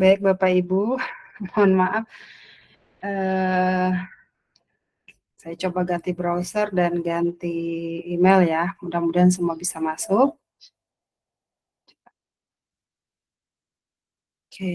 Baik Bapak Ibu, mohon maaf, eee, saya coba ganti browser dan ganti email ya, mudah-mudahan semua bisa masuk. Oke.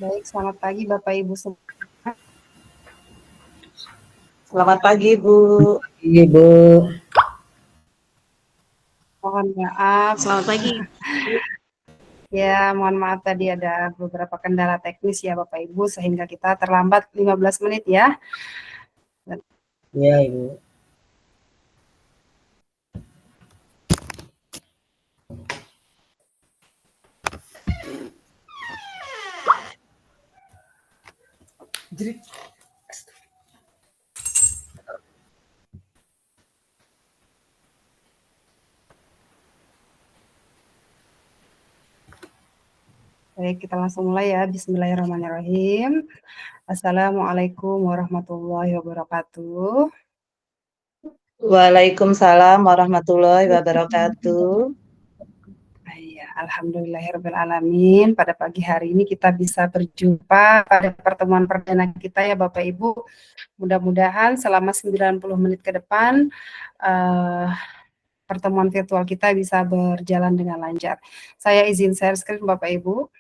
Baik, selamat pagi Bapak Ibu semua. Selamat pagi, Bu. Ibu. Mohon maaf, Selamat pagi. ya mohon maaf tadi ada beberapa kendala teknis ya Bapak Ibu, sehingga kita terlambat 15 menit ya. Iya, Ibu. Baik, kita langsung mulai ya. Bismillahirrahmanirrahim. Assalamualaikum warahmatullahi wabarakatuh. Waalaikumsalam warahmatullahi wabarakatuh. Iya, alhamdulillahirrahmanirrahim. Pada pagi hari ini kita bisa berjumpa pada pertemuan perdana kita ya Bapak Ibu. Mudah-mudahan selama 90 menit ke depan pertemuan virtual kita bisa berjalan dengan lancar. Saya izin share screen Bapak Ibu.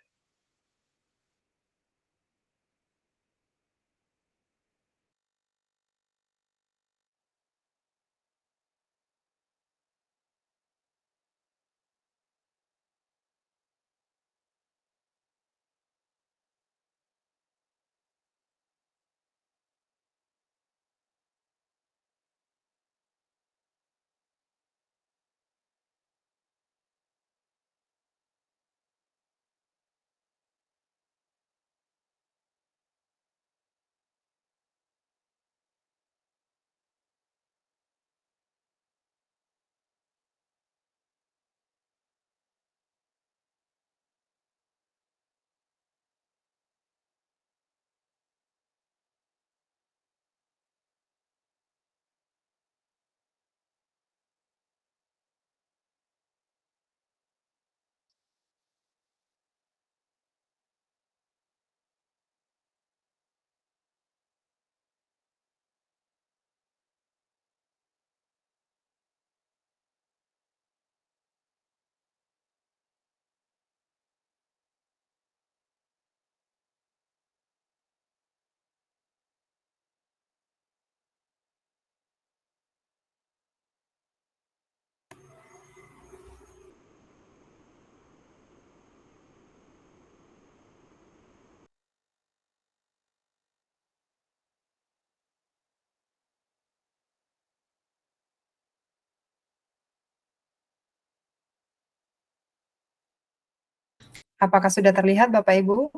Apakah sudah terlihat Bapak Ibu?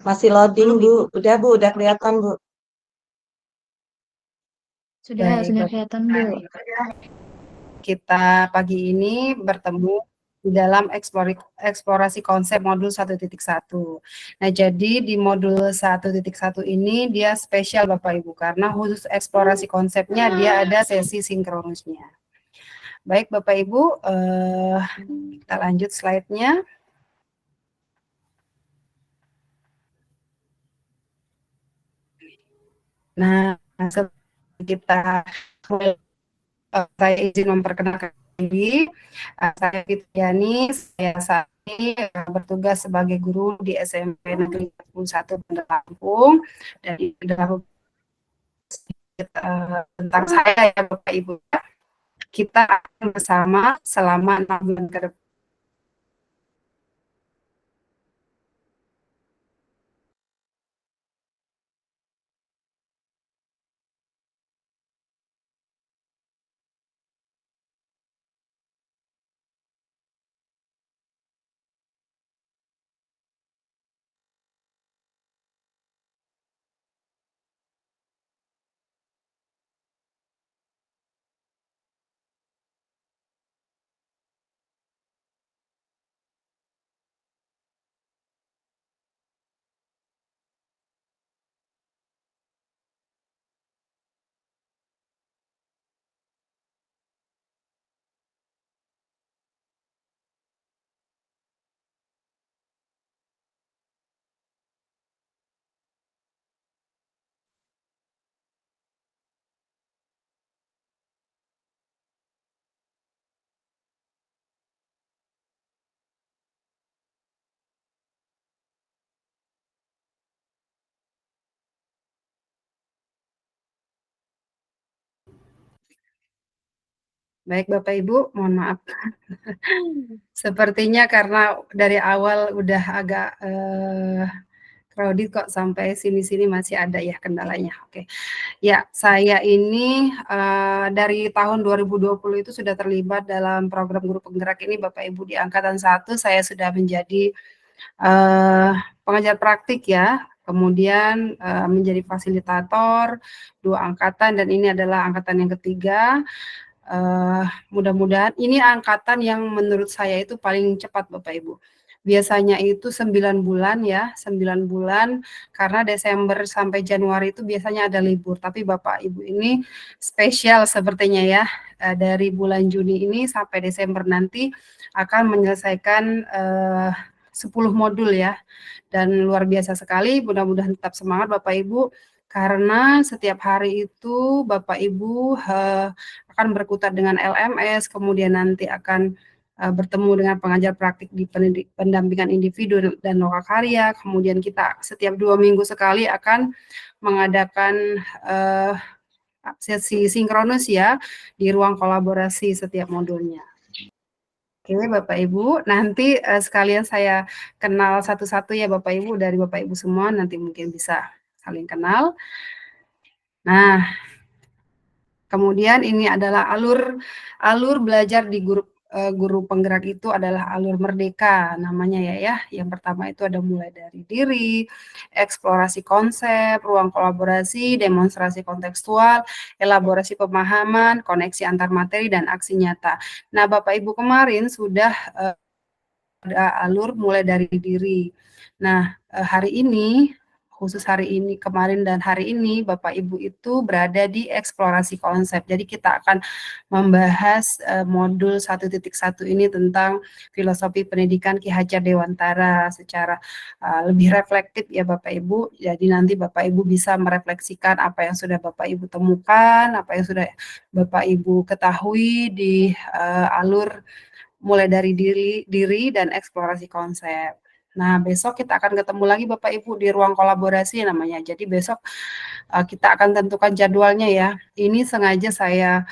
Masih loading, Bu. Udah, Bu. Udah kelihatan, Bu. Baik, Sudah Bapak. kelihatan, Bu. Kita pagi ini bertemu di dalam eksplorasi konsep modul 1.1. Nah, jadi di modul 1.1 ini dia spesial Bapak Ibu karena khusus eksplorasi konsepnya dia ada sesi sinkronusnya. Baik Bapak Ibu, kita lanjut slide-nya. Nah, kita saya izin memperkenalkan diri. Saya Fitriani, saya saat ini bertugas sebagai guru di SMP Negeri 41 Bandar Lampung. Dan ini adalah tentang saya ya Bapak Ibu. Kita akan bersama selama 6 bulan ke depan. Baik Bapak Ibu, mohon maaf. Sepertinya karena dari awal udah agak crowded kok sampai sini-sini masih ada ya kendalanya. Oke. Ya, saya ini dari tahun 2020 itu sudah terlibat dalam program guru penggerak ini Bapak Ibu di angkatan 1 saya sudah menjadi pengajar praktik ya. Kemudian menjadi fasilitator 2 angkatan dan ini adalah angkatan yang ketiga. Mudah-mudahan ini angkatan yang menurut saya itu paling cepat Bapak Ibu. Biasanya itu 9 bulan ya, 9 bulan karena Desember sampai Januari itu biasanya ada libur, tapi Bapak Ibu ini spesial sepertinya ya. Dari bulan Juni ini sampai Desember nanti akan menyelesaikan 10 modul ya. Dan luar biasa sekali, mudah-mudahan tetap semangat Bapak Ibu karena setiap hari itu Bapak Ibu akan berkutat dengan LMS, kemudian nanti akan bertemu dengan pengajar praktik di pendampingan individu dan lokakarya, kemudian kita setiap 2 minggu sekali akan mengadakan sesi sinkronus ya di ruang kolaborasi setiap modulnya. Oke Bapak Ibu, nanti sekalian saya kenal satu-satu ya Bapak Ibu, dari Bapak Ibu semua nanti mungkin bisa saling kenal. Nah, kemudian ini adalah alur belajar di guru penggerak itu adalah alur merdeka namanya ya. Yang pertama itu ada mulai dari diri, eksplorasi konsep, ruang kolaborasi, demonstrasi kontekstual, elaborasi pemahaman, koneksi antar materi dan aksi nyata. Nah, Bapak Ibu kemarin sudah ada alur mulai dari diri. Nah, hari ini khusus hari ini, kemarin dan hari ini, Bapak Ibu itu berada di eksplorasi konsep. Jadi kita akan membahas modul 1.1 ini tentang filosofi pendidikan Ki Hajar Dewantara secara lebih reflektif ya Bapak Ibu. Jadi nanti Bapak Ibu bisa merefleksikan apa yang sudah Bapak Ibu temukan, apa yang sudah Bapak Ibu ketahui di alur mulai dari diri dan eksplorasi konsep. Nah, besok kita akan ketemu lagi Bapak Ibu di ruang kolaborasi namanya. Jadi besok kita akan tentukan jadwalnya ya. Ini sengaja saya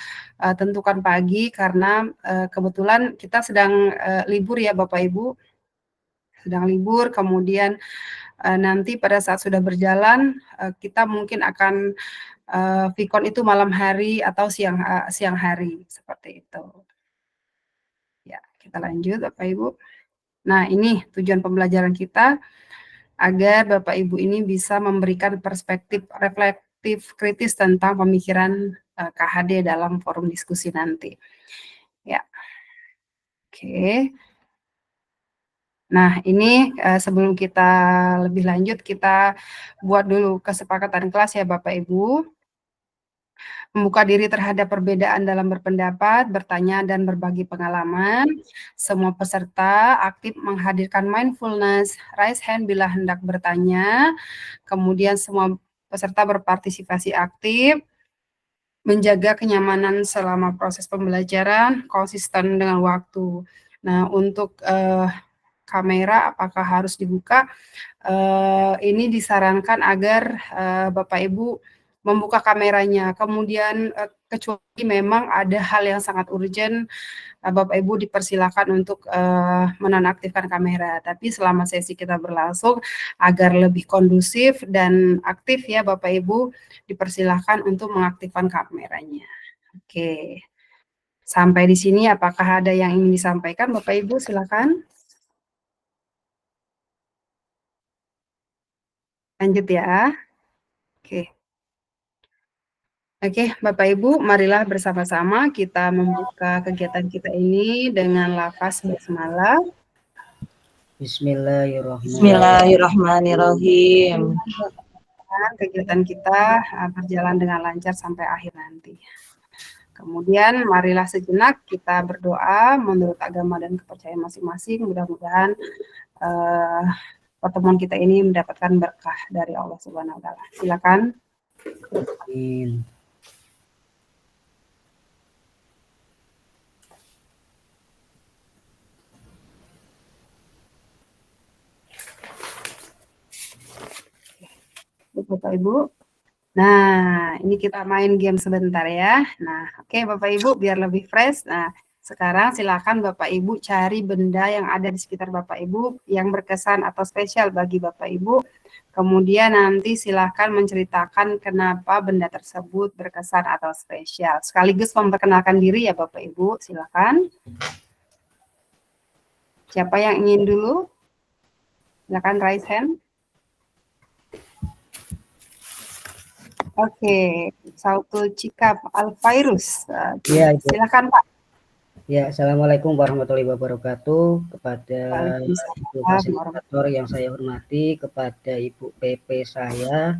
tentukan pagi karena kebetulan kita sedang libur ya Bapak Ibu. Sedang libur, kemudian nanti pada saat sudah berjalan kita mungkin akan Vkon itu malam hari atau siang hari seperti itu. Ya, kita lanjut Bapak Ibu. Nah, ini tujuan pembelajaran kita agar Bapak Ibu ini bisa memberikan perspektif reflektif kritis tentang pemikiran KHD dalam forum diskusi nanti. Ya. Oke. Nah, ini sebelum kita lebih lanjut, kita buat dulu kesepakatan kelas ya Bapak Ibu. Membuka diri terhadap perbedaan dalam berpendapat, bertanya, dan berbagi pengalaman. Semua peserta aktif menghadirkan mindfulness, raise hand bila hendak bertanya. Kemudian semua peserta berpartisipasi aktif, menjaga kenyamanan selama proses pembelajaran, konsisten dengan waktu. Nah, untuk kamera apakah harus dibuka? Ini disarankan agar Bapak Ibu membuka kameranya. Kemudian kecuali memang ada hal yang sangat urgent, Bapak Ibu dipersilakan untuk menonaktifkan kamera. Tapi selama sesi kita berlangsung, agar lebih kondusif dan aktif ya Bapak Ibu, dipersilakan untuk mengaktifkan kameranya. Oke. Sampai di sini apakah ada yang ingin disampaikan Bapak Ibu? Silakan. Lanjut ya. Oke. Oke, Bapak Ibu, marilah bersama-sama kita membuka kegiatan kita ini dengan lafaz basmalah. Bismillahirrahmanirrahim. Kegiatan kita berjalan dengan lancar sampai akhir nanti. Kemudian marilah sejenak kita berdoa menurut agama dan kepercayaan masing-masing. Mudah-mudahan pertemuan kita ini mendapatkan berkah dari Allah Subhanahu wa taala. Silakan. Amin. Bapak Ibu. Nah, ini kita main game sebentar ya. Nah, oke Bapak Ibu, biar lebih fresh. Nah, sekarang silakan Bapak Ibu cari benda yang ada di sekitar Bapak Ibu yang berkesan atau spesial bagi Bapak Ibu. Kemudian nanti silakan menceritakan kenapa benda tersebut berkesan atau spesial. Sekaligus memperkenalkan diri ya Bapak Ibu, silakan. Siapa yang ingin dulu? Silakan raise hand. Oke, Sautul Cikap Alfairus. Ya, silakan Pak. Ya, Assalamualaikum warahmatullahi wabarakatuh. Kepada Ibu Fasilitator yang saya hormati, kepada Ibu PP saya,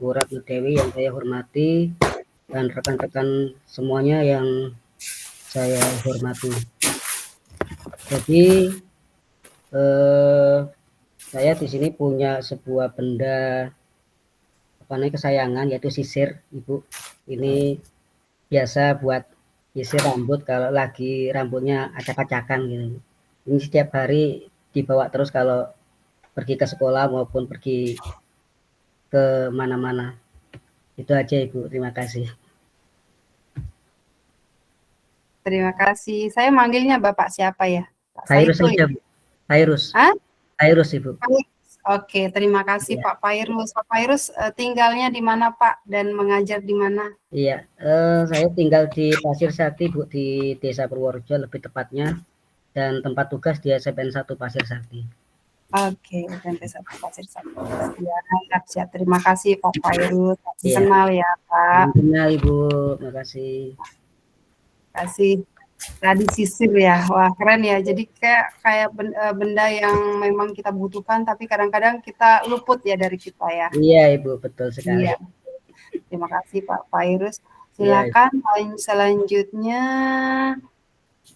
Bu Ratna Dewi yang saya hormati, dan rekan-rekan semuanya yang saya hormati. Jadi saya di sini punya sebuah benda kesayangan, yaitu sisir, Ibu. Ini biasa buat sisir rambut kalau lagi rambutnya acak-acakan gitu. Ini setiap hari dibawa terus kalau pergi ke sekolah maupun pergi ke mana-mana. Itu aja Ibu, terima kasih. Terima kasih. Saya manggilnya Bapak siapa ya? Pak Fairus Saiful, aja, Bu. Fairus. Hah? Fairus, Ibu. Oke, terima kasih Ya. Pak Fairus. Pak Fairus tinggalnya di mana Pak dan mengajar di mana? Iya, saya tinggal di Pasir Sakti, Bu, di Desa Purworejo lebih tepatnya, dan tempat tugas di SMPN 1 Pasir Sakti. Oke, SMP 1 Pasir Sakti. Ya, siap. Terima kasih Pak Fairus. Iya. Kenal ya Pak. Kenal Ibu, terima kasih. Terima kasih. Tadi sisir ya, wah keren ya. Jadi kayak benda yang memang kita butuhkan, tapi kadang-kadang kita luput ya dari kita ya. Iya Ibu, betul sekali. Iya. Terima kasih Pak Fairus. Silakan selanjutnya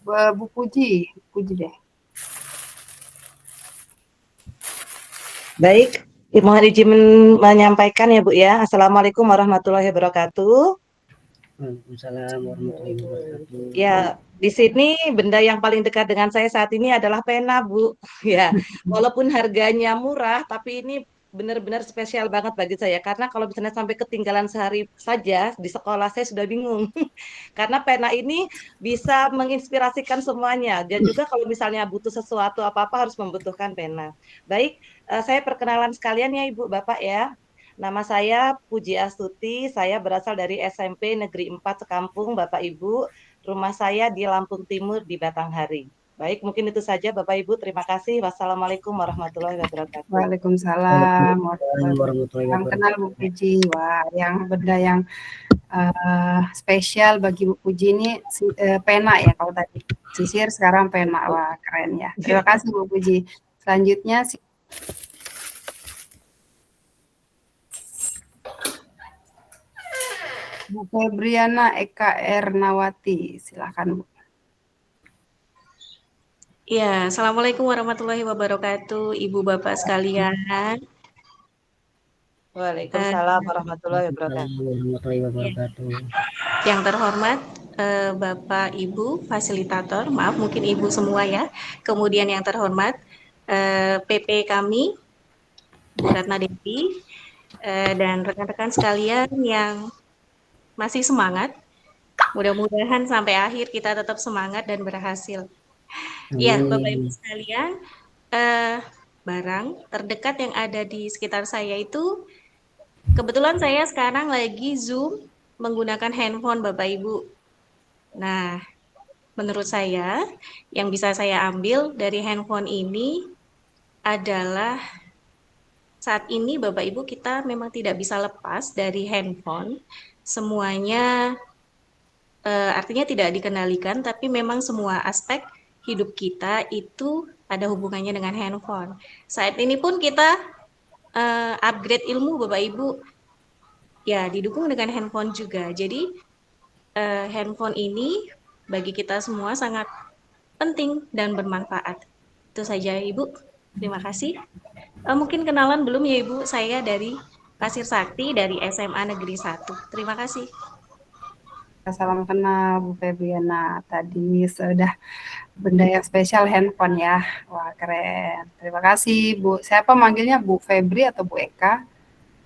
Bu Puji deh. Baik, mohon izin menyampaikan ya Bu ya. Assalamualaikum warahmatullahi wabarakatuh. Waalaikumsalam warahmatullahi wabarakatuh. Ya, di sini benda yang paling dekat dengan saya saat ini adalah pena, Bu. Ya, walaupun harganya murah, tapi ini benar-benar spesial banget bagi saya. Karena kalau misalnya sampai ketinggalan sehari saja di sekolah, saya sudah bingung. Karena pena ini bisa menginspirasikan semuanya. Dan juga kalau misalnya butuh sesuatu apa-apa harus membutuhkan pena. Baik, saya perkenalan sekalian ya Ibu, Bapak ya. Nama saya Puji Astuti, saya berasal dari SMP Negeri 4 Sekampung, Bapak Ibu. Rumah saya di Lampung Timur di Batanghari. Baik, mungkin itu saja Bapak Ibu. Terima kasih. Wassalamualaikum warahmatullahi wabarakatuh. Waalaikumsalam Waalaikumsalam warahmatullahi wabarakatuh. warahmatullahi Salam kenal Bu wabarakatuh. Puji. Wah, yang benda yang spesial bagi Bu Puji ini pena ya, kalau tadi sisir sekarang pena. Wah, keren ya. Terima kasih Bu Puji. Selanjutnya Bu Febriana Eka Ernawati, silakan Bu. Ya, Assalamualaikum warahmatullahi wabarakatuh, Ibu Bapak sekalian. Waalaikumsalam warahmatullahi wabarakatuh. Warahmatullahi wabarakatuh. Yang terhormat Bapak Ibu fasilitator, maaf mungkin Ibu semua ya. Kemudian yang terhormat PP kami, Bu Ratna Devi, dan rekan-rekan sekalian yang masih semangat. Mudah-mudahan sampai akhir kita tetap semangat dan berhasil. Ya, Bapak Ibu sekalian, barang terdekat yang ada di sekitar saya itu, kebetulan saya sekarang lagi Zoom menggunakan handphone Bapak Ibu. Nah, menurut saya yang bisa saya ambil dari handphone ini adalah saat ini Bapak Ibu kita memang tidak bisa lepas dari handphone. Semuanya artinya tidak dikendalikan, tapi memang semua aspek hidup kita itu ada hubungannya dengan handphone. Saat ini pun kita upgrade ilmu Bapak Ibu, ya didukung dengan handphone juga. Jadi handphone ini bagi kita semua sangat penting dan bermanfaat. Itu saja Ibu, terima kasih. Mungkin kenalan belum ya Ibu, saya dari Pasir Sakti dari SMA Negeri 1. Terima kasih. Salam kenal Bu Febriana. Tadi sudah benda yang spesial handphone ya. Wah, keren. Terima kasih Bu. Siapa manggilnya, Bu Febri atau Bu Eka?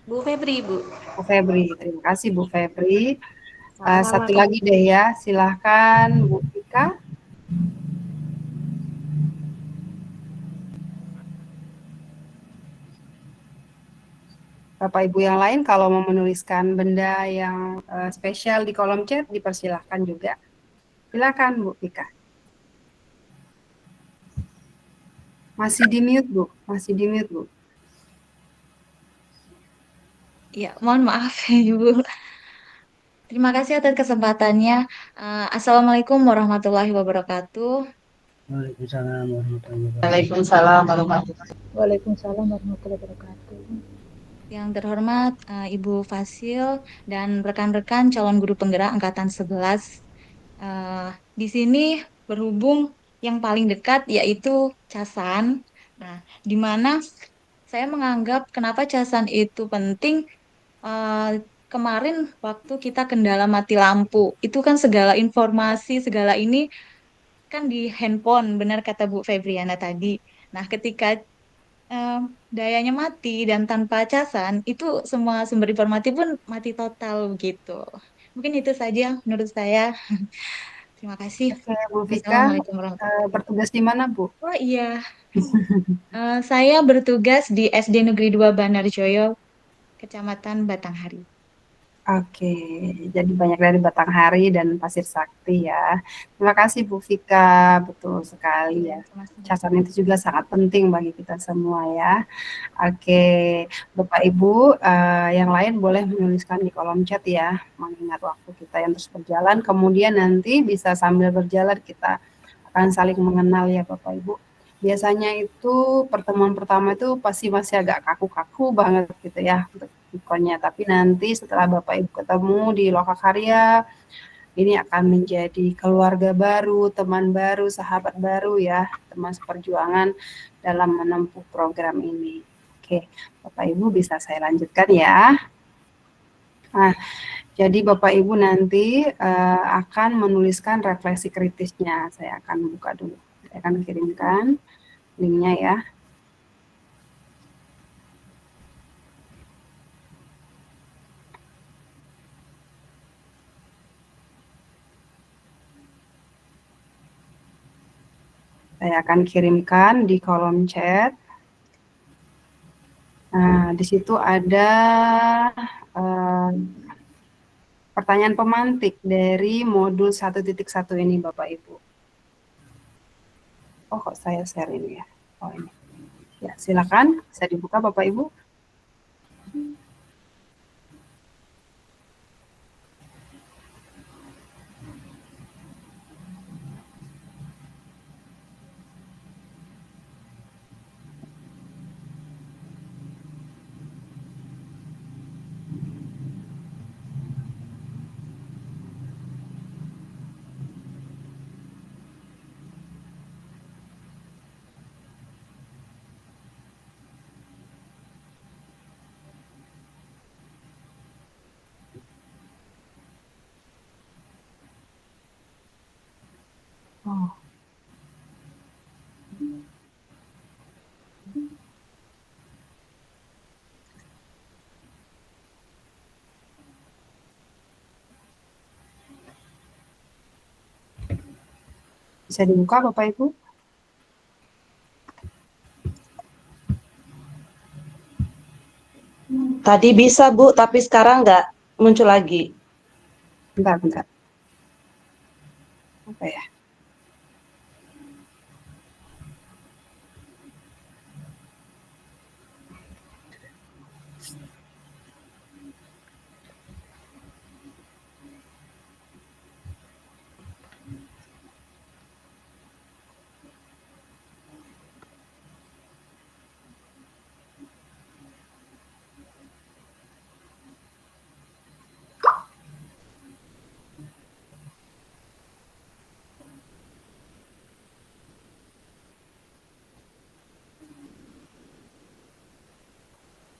Bu Febri, Bu. Bu Febri. Terima kasih Bu Febri. Sama-sama, Satu lagi deh ya. Silahkan Bu Ika. Bapak Ibu yang lain kalau mau menuliskan benda yang spesial di kolom chat dipersilahkan juga. Silakan Bu Ika. Masih di mute Bu, masih di mute Bu. Ya, mohon maaf ya Ibu. Terima kasih atas kesempatannya. Assalamualaikum warahmatullahi wabarakatuh. Waalaikumsalam warahmatullahi wabarakatuh. Waalaikumsalam warahmatullahi wabarakatuh. Waalaikumsalam warahmatullahi wabarakatuh. Yang terhormat Ibu Fasil dan rekan-rekan calon guru penggerak angkatan 11. Di sini berhubung yang paling dekat yaitu casan. Nah, di mana saya menganggap kenapa casan itu penting. Kemarin waktu kita kendala mati lampu, itu kan segala informasi, segala ini kan di handphone, benar kata Bu Febriana tadi. Nah, ketika dayanya mati dan tanpa casan, itu semua sumber informasi pun mati total gitu. Mungkin itu saja menurut saya. Terima kasih. Oke, Bu Vika, Assalamualaikum warahmatullahi wabarakatuh. bertugas di mana Bu? Oh iya, saya bertugas di SD Negeri 2 Banarjoyo, Kecamatan Batanghari. Oke, jadi banyak dari Batanghari dan Pasir Sakti ya. Terima kasih Bu Vika, betul sekali ya. Casan itu juga sangat penting bagi kita semua ya. Oke, Bapak Ibu yang lain boleh menuliskan di kolom chat ya, mengingat waktu kita yang terus berjalan. Kemudian nanti bisa sambil berjalan kita akan saling mengenal ya Bapak Ibu. Biasanya itu pertemuan pertama itu pasti masih agak kaku-kaku banget gitu ya untuk ikonnya. Tapi nanti setelah Bapak Ibu ketemu di Lokakarya, ini akan menjadi keluarga baru, teman baru, sahabat baru ya, teman seperjuangan dalam menempuh program ini. Oke, Bapak Ibu bisa saya lanjutkan ya. Nah, jadi Bapak Ibu nanti akan menuliskan refleksi kritisnya. Saya akan buka dulu. Saya akan kirimkan linknya ya. Saya akan kirimkan di kolom chat. Nah, di situ ada pertanyaan pemantik dari modul 1.1 ini Bapak Ibu. Oh, kok saya share ini ya? Oh, ini. Ya, silakan. Bisa dibuka Bapak Ibu. Oh. Bisa dibuka Bapak Ibu? Tadi bisa Bu, tapi sekarang nggak muncul lagi. Bentar. Apa ya?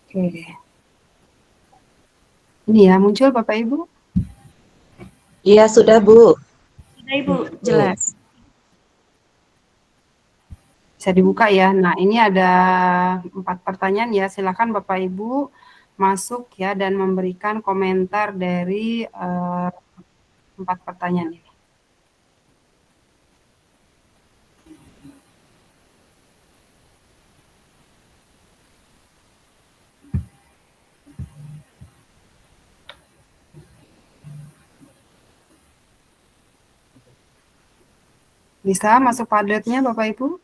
Oke. Ini ya muncul Bapak Ibu? Iya sudah Bu. Sudah Ibu, jelas. Bisa dibuka ya. Nah, ini ada 4 pertanyaan ya. Silakan Bapak Ibu masuk ya dan memberikan komentar dari 4 pertanyaan ini. Bisa masuk padatnya Bapak Ibu?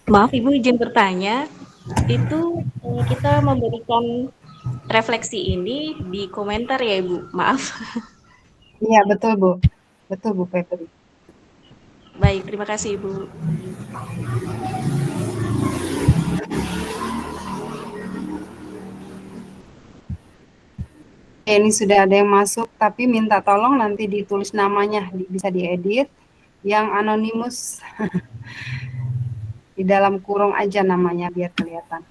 Maaf Ibu izin bertanya, itu kita memberikan refleksi ini di komentar ya Ibu, maaf. Iya, betul Bu. Betul Bu Febri. Baik, terima kasih Ibu. Ini sudah ada yang masuk, tapi minta tolong nanti ditulis namanya, bisa diedit. Yang anonimus di dalam kurung aja namanya biar kelihatan.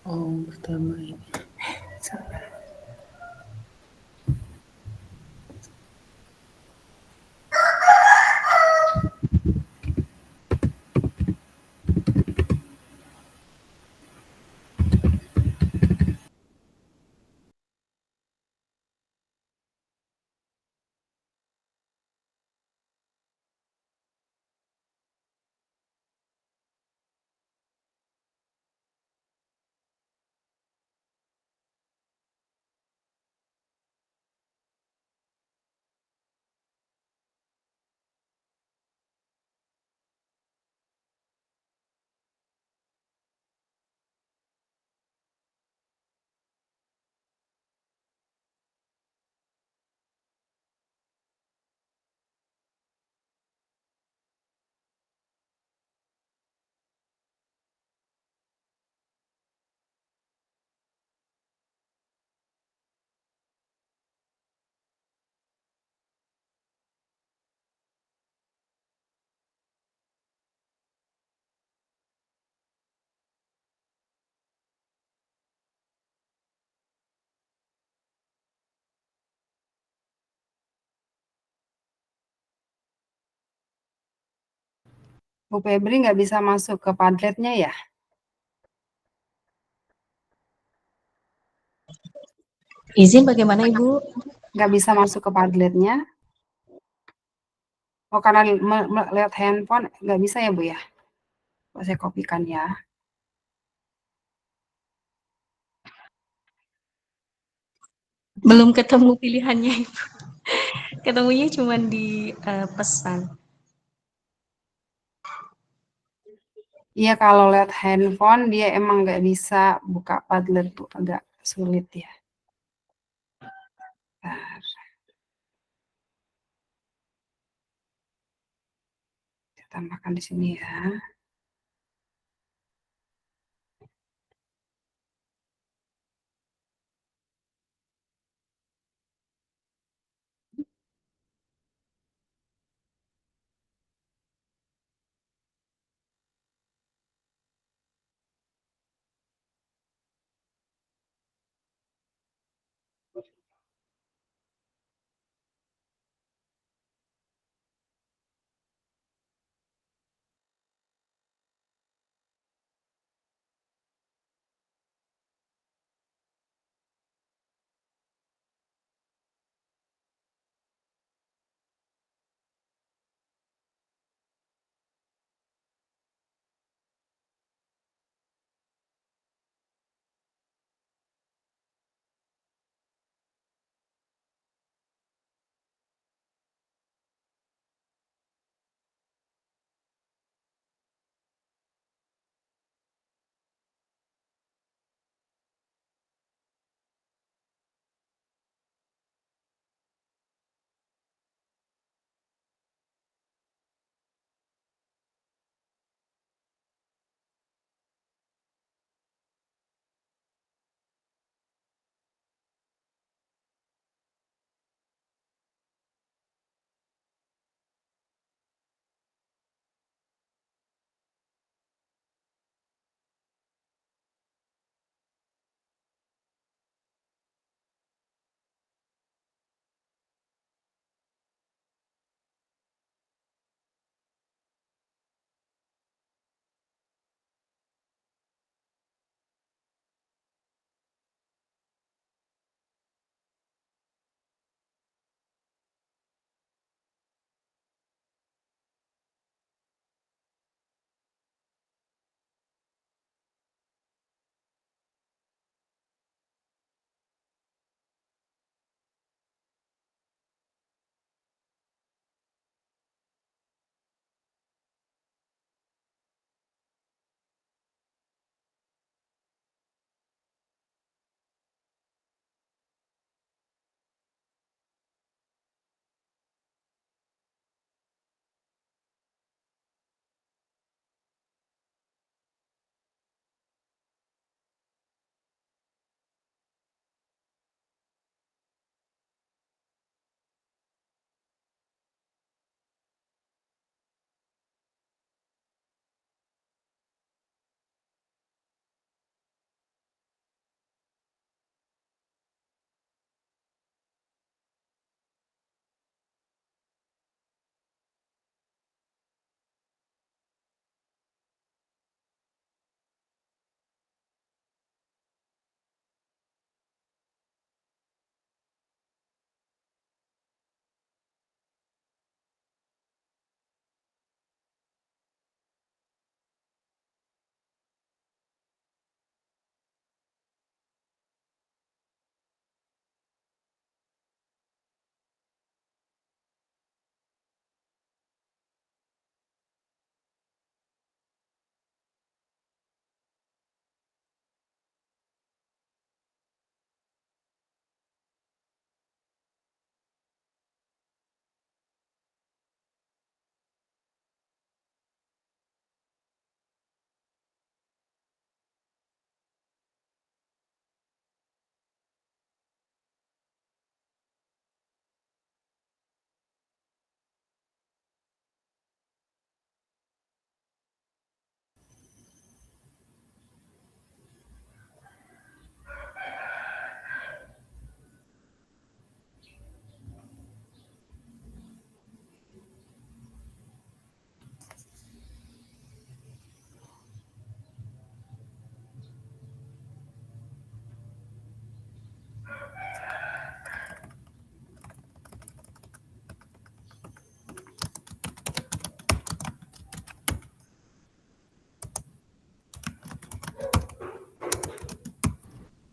Oh, pertama ini. Bu Febri nggak bisa masuk ke Padletnya ya? Izin bagaimana Ibu? Nggak bisa masuk ke Padletnya? Oh, karena lihat handphone nggak bisa ya Bu ya? Saya kopikan ya. Belum ketemu pilihannya Ibu. Ketemunya cuma di pesan. Iya, kalau lihat handphone dia emang nggak bisa buka Padlet Bu, agak sulit ya. Bentar, saya tambahkan di sini ya.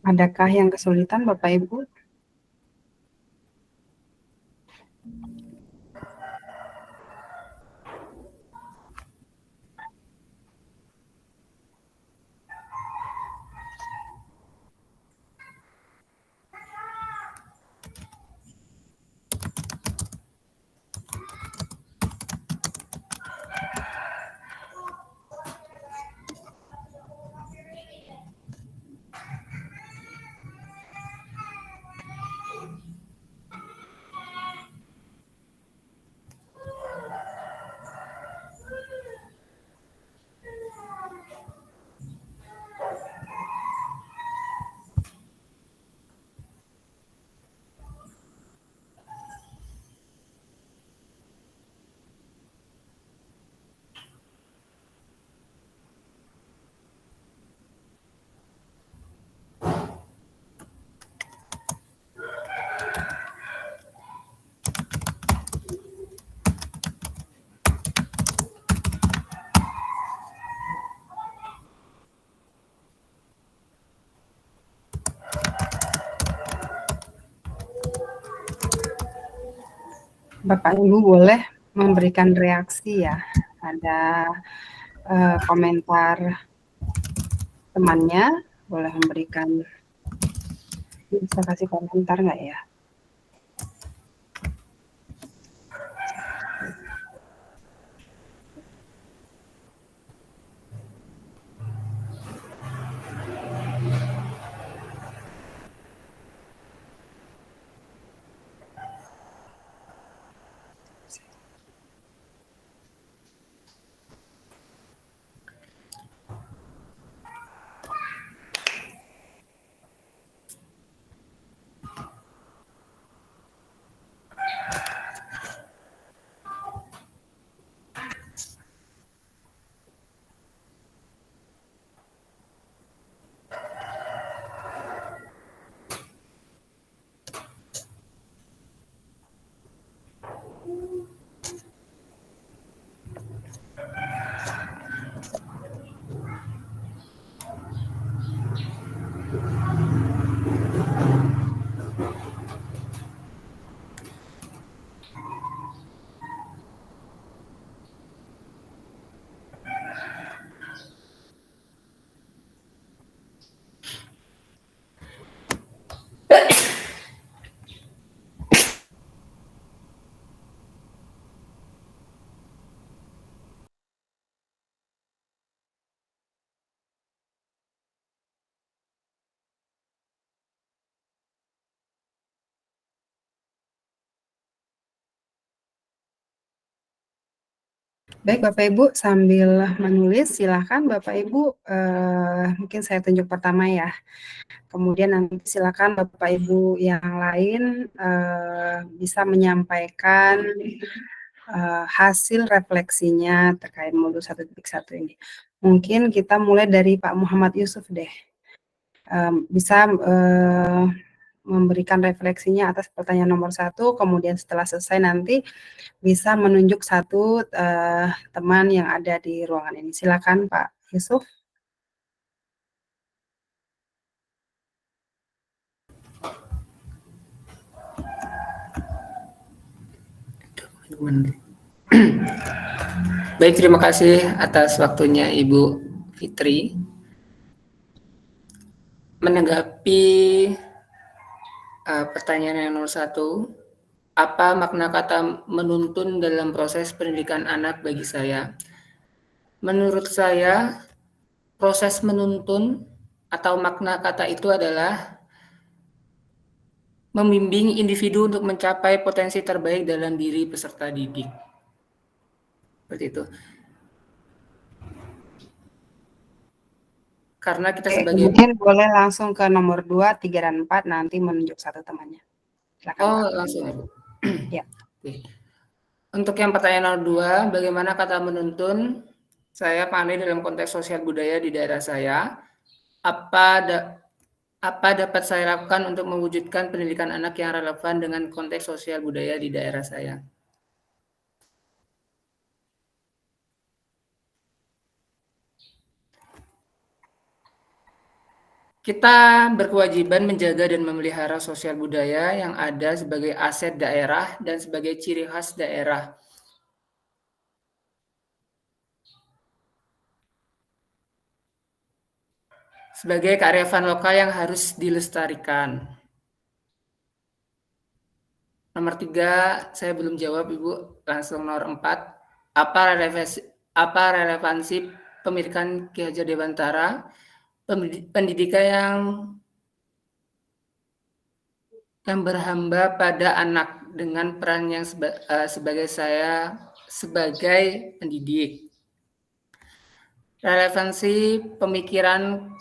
Adakah yang kesulitan Bapak Ibu? Bapak Ibu boleh memberikan reaksi ya. Ada komentar temannya, boleh memberikan, bisa kasih komentar nggak ya? Baik Bapak Ibu, sambil menulis silakan Bapak Ibu, mungkin saya tunjuk pertama ya. Kemudian nanti silakan Bapak Ibu yang lain bisa menyampaikan hasil refleksinya terkait modul 1.1 ini. Mungkin kita mulai dari Pak Muhammad Yusuf deh. Bisa memberikan refleksinya atas pertanyaan nomor 1, kemudian setelah selesai nanti bisa menunjuk satu teman yang ada di ruangan ini. Silakan Pak Yusuf. Baik, terima kasih atas waktunya Ibu Fitri. Menanggapi pertanyaan yang nomor 1, apa makna kata menuntun dalam proses pendidikan anak bagi saya? Menurut saya, proses menuntun atau makna kata itu adalah membimbing individu untuk mencapai potensi terbaik dalam diri peserta didik. Seperti itu. Karena kita sebagai... Kemudian boleh langsung ke nomor 2, 3, dan 4, nanti menunjuk satu temannya. Silakan, Oh, Pak. langsung ya, Bu? Ya. Oke. Untuk yang pertanyaan nomor 2, bagaimana kata menuntun saya pahami dalam konteks sosial budaya di daerah saya? Apa dapat saya lakukan untuk mewujudkan pendidikan anak yang relevan dengan konteks sosial budaya di daerah saya? Kita berkewajiban menjaga dan memelihara sosial budaya yang ada sebagai aset daerah dan sebagai ciri khas daerah. Sebagai kearifan lokal yang harus dilestarikan. Nomor 3, saya belum jawab, Ibu. Langsung nomor 4. Apa relevansi pendidikan Ki Hajar Dewantara? Pendidikan yang berhamba pada anak dengan peran yang sebagai saya sebagai pendidik. Relevansi pemikiran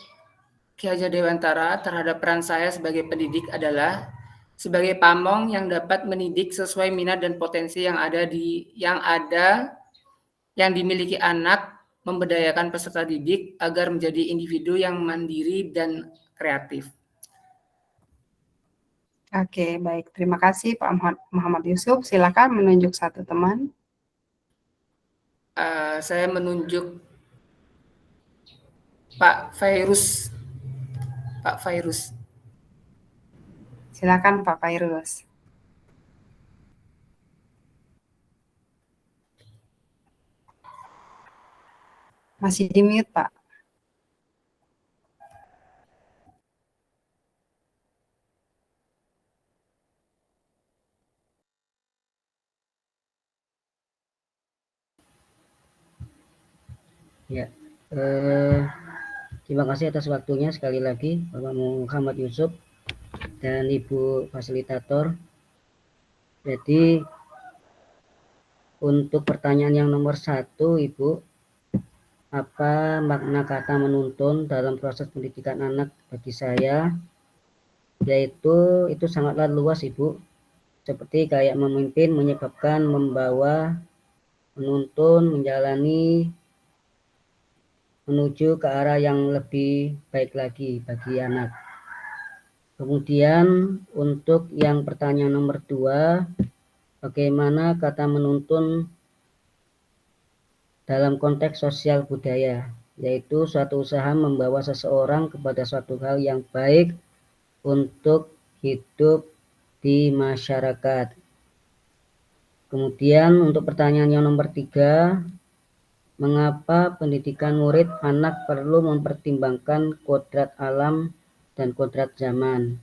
Ki Hajar Dewantara terhadap peran saya sebagai pendidik adalah sebagai pamong yang dapat mendidik sesuai minat dan potensi yang dimiliki anak, memberdayakan peserta didik agar menjadi individu yang mandiri dan kreatif. Oke, baik. Terima kasih Pak Muhammad Yusuf. Silakan menunjuk satu teman. Saya menunjuk Pak Fairuz. Pak Fairuz. Silakan Pak Fairuz. Masih di mute, Pak. Ya, terima kasih atas waktunya sekali lagi Bapak Muhammad Yusuf dan Ibu Fasilitator. Jadi untuk pertanyaan yang nomor 1, Ibu, apa makna kata menuntun dalam proses pendidikan anak bagi saya? Yaitu itu sangatlah luas, Ibu. Seperti kayak memimpin, menyebabkan, membawa, menuntun, menjalani, menuju ke arah yang lebih baik lagi bagi anak. Kemudian untuk yang pertanyaan nomor 2, bagaimana kata menuntun dalam konteks sosial budaya, yaitu suatu usaha membawa seseorang kepada suatu hal yang baik untuk hidup di masyarakat. Kemudian untuk pertanyaan yang nomor 3, mengapa pendidikan murid anak perlu mempertimbangkan kodrat alam dan kodrat zaman?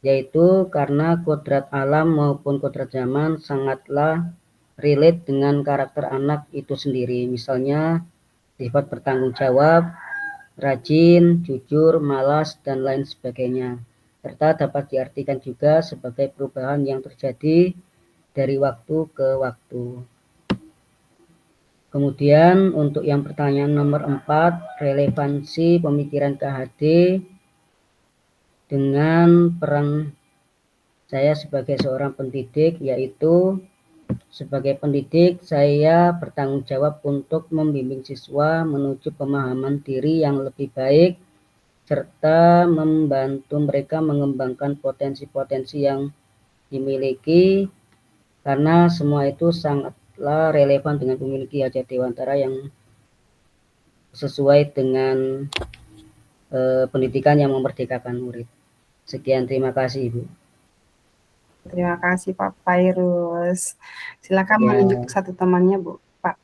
Yaitu karena kodrat alam maupun kodrat zaman sangatlah relate dengan karakter anak itu sendiri. Misalnya sifat bertanggung jawab, rajin, jujur, malas, dan lain sebagainya. Serta dapat diartikan juga sebagai perubahan yang terjadi dari waktu ke waktu. Kemudian untuk yang pertanyaan nomor 4, relevansi pemikiran KHD dengan peran saya sebagai seorang pendidik, yaitu sebagai pendidik saya bertanggung jawab untuk membimbing siswa menuju pemahaman diri yang lebih baik serta membantu mereka mengembangkan potensi-potensi yang dimiliki, karena semua itu sangatlah relevan dengan memiliki Hajar Dewantara yang sesuai dengan pendidikan yang memerdekakan murid. Sekian, terima kasih Ibu. Terima kasih Pak Fairuz. Silakan Ya. menunjuk satu temannya, Bu. Pak.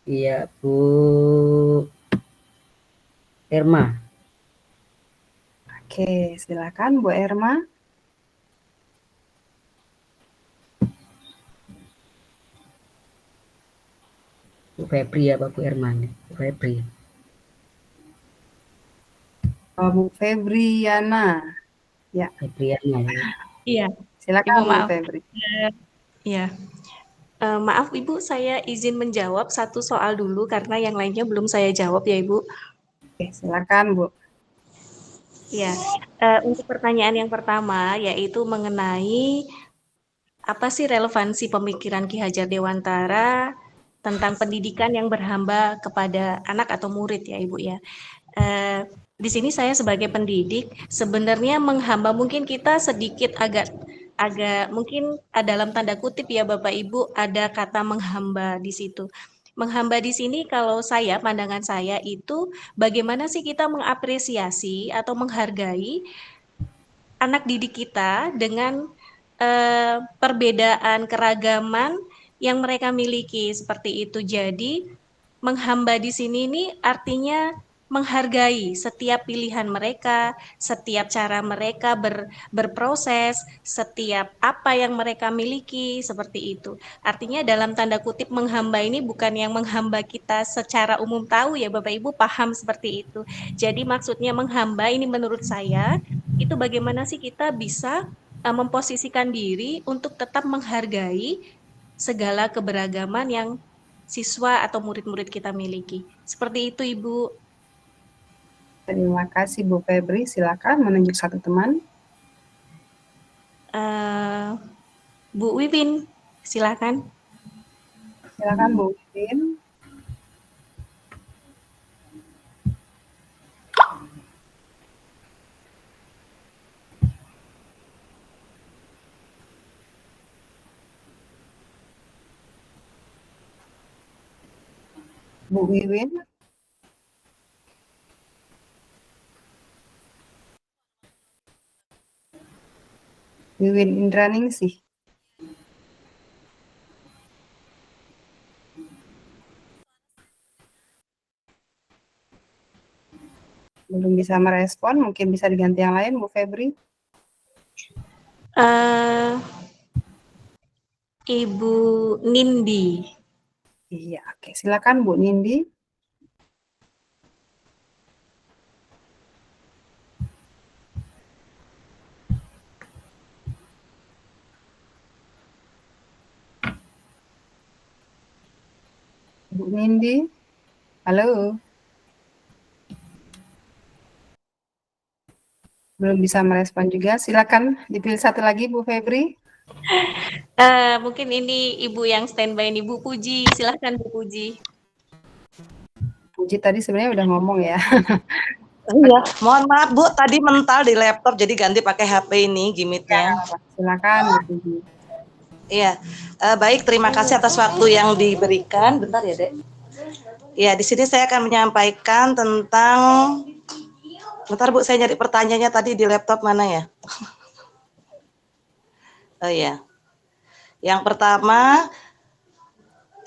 Iya, Bu Erma. Oke, silakan Bu Erma. Bu Febri apa Bu Erma? Bu Febri. Bu Febriana. Ya. Febriana. Iya, Silakan Ibu, Bu maaf. Febri. Iya. Maaf Ibu, saya izin menjawab satu soal dulu karena yang lainnya belum saya jawab ya Ibu. Oke, silakan Bu. Ya, untuk pertanyaan yang pertama yaitu mengenai apa sih relevansi pemikiran Ki Hajar Dewantara tentang pendidikan yang berhamba kepada anak atau murid ya Ibu ya. Di sini saya sebagai pendidik sebenarnya menghamba, mungkin kita sedikit agak mungkin dalam tanda kutip ya Bapak Ibu ada kata menghamba di situ. Menghamba di sini kalau pandangan saya itu bagaimana sih kita mengapresiasi atau menghargai anak didik kita dengan perbedaan keragaman yang mereka miliki seperti itu. Jadi menghamba di sini ini artinya menghargai setiap pilihan mereka, setiap cara mereka berproses, setiap apa yang mereka miliki, seperti itu. Artinya dalam tanda kutip menghamba ini bukan yang menghamba kita secara umum tahu ya Bapak Ibu paham seperti itu. Jadi maksudnya menghamba ini menurut saya itu bagaimana sih kita bisa memposisikan diri untuk tetap menghargai segala keberagaman yang siswa atau murid-murid kita miliki. Seperti itu, Ibu. Terima kasih Bu Febri. Silakan menunjuk satu teman. Bu Wipin, silakan. Silakan Bu Wipin. Bu Wiwin. Wiwin Indraningsih. Belum bisa merespon, mungkin bisa diganti yang lain, Bu Febri. Ibu Nindi. Iya, oke. Silakan Bu Nindi. Bu Nindi. Halo. Belum bisa merespon juga. Silakan dipilih satu lagi Bu Febri. Mungkin ini Ibu yang standby nih, Bu Puji. Silahkan Bu Puji. Puji tadi sebenarnya udah ngomong ya. Iya, mohon maaf Bu, tadi mental di laptop jadi ganti pakai HP ini gimmicknya. Silakan Bu Puji. Iya, baik, terima kasih atas waktu yang diberikan. Bentar ya, Dek. Ya, di sini saya akan menyampaikan tentang, bentar Bu, saya nyari pertanyaannya tadi di laptop mana ya? Oh iya. Yang pertama,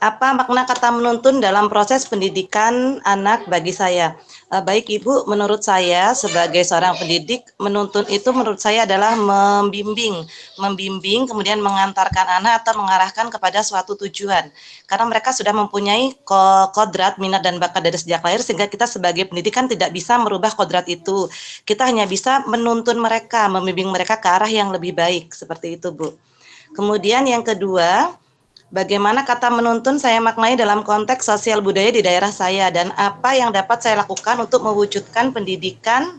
apa makna kata menuntun dalam proses pendidikan anak bagi saya? Baik Ibu, menurut saya sebagai seorang pendidik, menuntun itu menurut saya adalah membimbing, kemudian mengantarkan anak atau mengarahkan kepada suatu tujuan. Karena mereka sudah mempunyai kodrat, minat, dan bakat dari sejak lahir, sehingga kita sebagai pendidikan tidak bisa merubah kodrat itu. Kita hanya bisa menuntun mereka, membimbing mereka ke arah yang lebih baik, seperti itu Bu. Kemudian yang kedua, bagaimana kata menuntun saya maknai dalam konteks sosial budaya di daerah saya dan apa yang dapat saya lakukan untuk mewujudkan pendidikan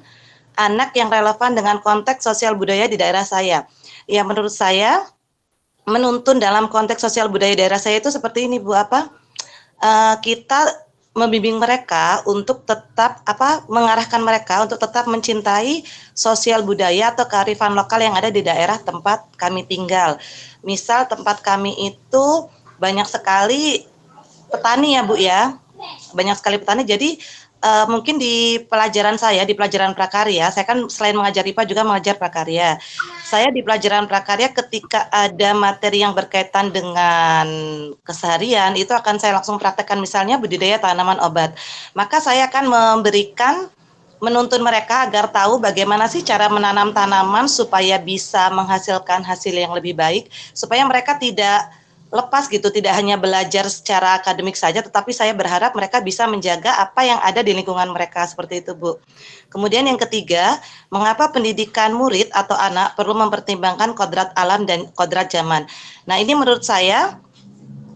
anak yang relevan dengan konteks sosial budaya di daerah saya. Ya, menurut saya menuntun dalam konteks sosial budaya daerah saya itu seperti ini Bu, kita membimbing mereka untuk tetap mengarahkan mereka untuk tetap mencintai sosial budaya atau kearifan lokal yang ada di daerah tempat kami tinggal. Misal tempat kami itu banyak sekali petani ya Bu ya, banyak sekali petani. Jadi mungkin di pelajaran saya, di pelajaran prakarya, saya kan selain mengajar IPA juga mengajar prakarya. Saya di pelajaran prakarya ketika ada materi yang berkaitan dengan keseharian, itu akan saya langsung praktekkan misalnya budidaya tanaman obat. Maka saya akan menuntun mereka agar tahu bagaimana sih cara menanam tanaman supaya bisa menghasilkan hasil yang lebih baik, supaya mereka tidak lepas gitu, tidak hanya belajar secara akademik saja, tetapi saya berharap mereka bisa menjaga apa yang ada di lingkungan mereka, seperti itu Bu. Kemudian yang ketiga, mengapa pendidikan murid atau anak perlu mempertimbangkan kodrat alam dan kodrat zaman. Nah ini menurut saya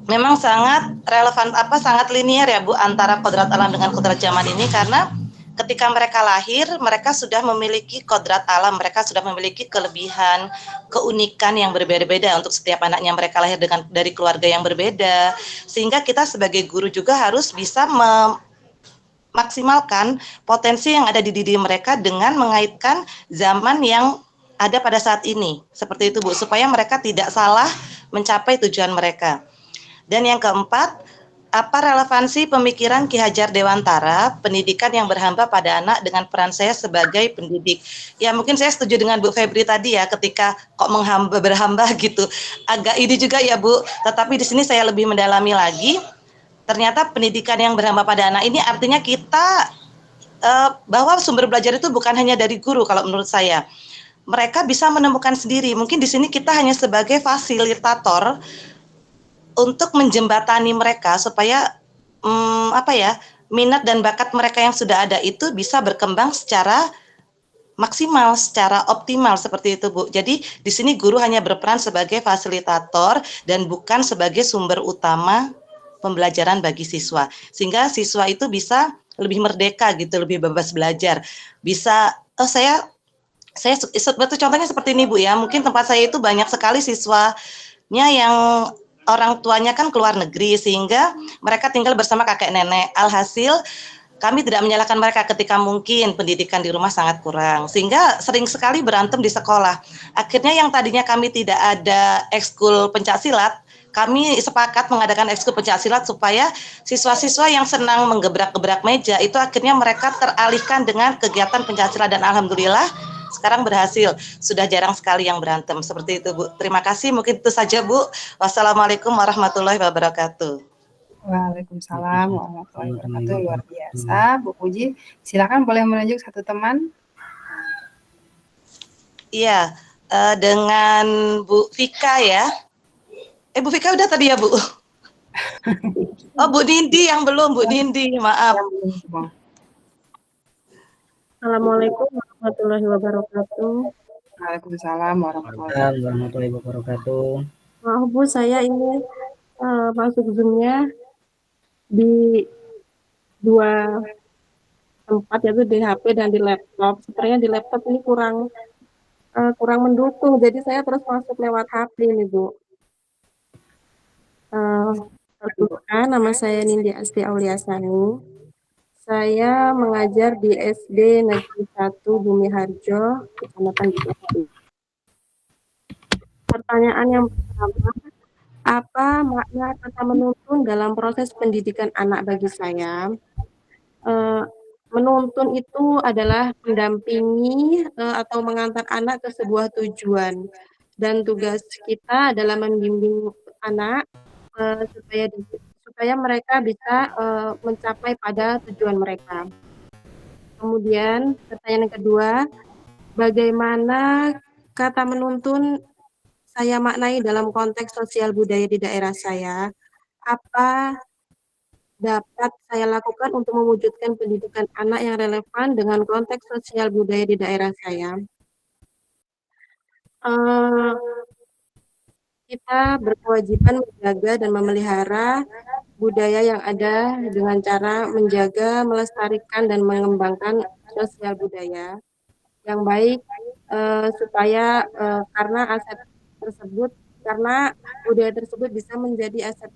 memang sangat relevan, sangat linier ya Bu, antara kodrat alam dengan kodrat zaman ini, karena ketika mereka lahir, mereka sudah memiliki kodrat alam, mereka sudah memiliki kelebihan, keunikan yang berbeda-beda untuk setiap anaknya. Mereka lahir dari keluarga yang berbeda, sehingga kita sebagai guru juga harus bisa memaksimalkan potensi yang ada di diri mereka dengan mengaitkan zaman yang ada pada saat ini. Seperti itu Bu, supaya mereka tidak salah mencapai tujuan mereka. Dan yang keempat, apa relevansi pemikiran Ki Hajar Dewantara, pendidikan yang berhamba pada anak dengan peran saya sebagai pendidik? Ya mungkin saya setuju dengan Bu Febri tadi ya, ketika kok berhamba gitu. Agak ini juga ya Bu, tetapi di sini saya lebih mendalami lagi. Ternyata pendidikan yang berhamba pada anak ini artinya kita bahwa sumber belajar itu bukan hanya dari guru kalau menurut saya. Mereka bisa menemukan sendiri. Mungkin di sini kita hanya sebagai fasilitator untuk menjembatani mereka supaya minat dan bakat mereka yang sudah ada itu bisa berkembang secara maksimal, secara optimal seperti itu Bu. Jadi di sini guru hanya berperan sebagai fasilitator dan bukan sebagai sumber utama pembelajaran bagi siswa. Sehingga siswa itu bisa lebih merdeka gitu, lebih bebas belajar. Bisa saya betul contohnya seperti ini Bu ya. Mungkin tempat saya itu banyak sekali siswanya yang orang tuanya kan keluar negeri sehingga mereka tinggal bersama kakek nenek. Alhasil kami tidak menyalahkan mereka ketika mungkin pendidikan di rumah sangat kurang sehingga sering sekali berantem di sekolah. Akhirnya yang tadinya kami tidak ada ekskul pencaksilat, kami sepakat mengadakan ekskul pencaksilat supaya siswa-siswa yang senang menggebrak-gebrak meja itu akhirnya mereka teralihkan dengan kegiatan pencaksilat dan alhamdulillah sekarang berhasil. Sudah jarang sekali yang berantem. Seperti itu, Bu. Terima kasih. Mungkin itu saja, Bu. Wassalamualaikum warahmatullahi wabarakatuh. Waalaikumsalam warahmatullahi wabarakatuh. Luar biasa, Bu Puji. Silakan boleh menunjuk satu teman. Iya, dengan Bu Vika ya. Bu Vika udah tadi ya, Bu? Oh, Bu Nindi yang belum, Bu Nindi. Maaf. Assalamualaikum warahmatullahi wabarakatuh. Waalaikumsalam warahmatullahi wabarakatuh. Maaf Bu, saya ini masuk Zoom-nya di dua tempat, yaitu di HP dan di laptop. Sebenarnya di laptop ini kurang mendukung, jadi saya terus masuk lewat HP ini Bu. Nama saya Nindi Asti Auliasani. Saya mengajar di SD Negeri 1 Bumi Harjo, Kecamatan Bukit. Pertanyaan yang pertama, apa makna kata menuntun dalam proses pendidikan anak bagi saya? Menuntun itu adalah mendampingi atau mengantar anak ke sebuah tujuan. Dan tugas kita adalah membimbing anak supaya mereka bisa mencapai pada tujuan mereka. Kemudian pertanyaan yang kedua, bagaimana kata menuntun saya maknai dalam konteks sosial budaya di daerah saya? Apa dapat saya lakukan untuk mewujudkan pendidikan anak yang relevan dengan konteks sosial budaya di daerah saya? Kita berkewajiban menjaga dan memelihara budaya yang ada dengan cara menjaga, melestarikan, dan mengembangkan sosial budaya yang baik supaya karena budaya tersebut bisa menjadi aset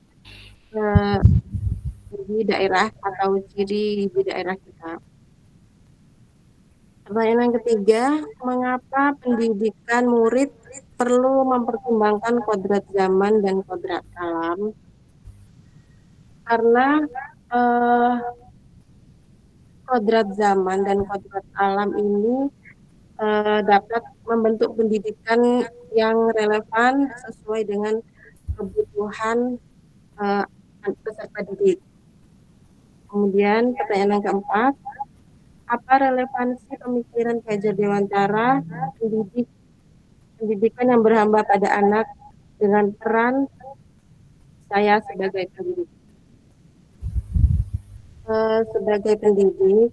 di daerah atau ciri di daerah kita. Pertanyaan yang ketiga, mengapa pendidikan murid perlu mempertimbangkan kodrat zaman dan kodrat alam? Karena kodrat zaman dan kodrat alam ini dapat membentuk pendidikan yang relevan sesuai dengan kebutuhan peserta didik. Kemudian pertanyaan yang keempat, apa relevansi pemikiran Ki Hajar Dewantara pendidikan yang berhamba pada anak dengan peran saya sebagai pendidik? Sebagai pendidik,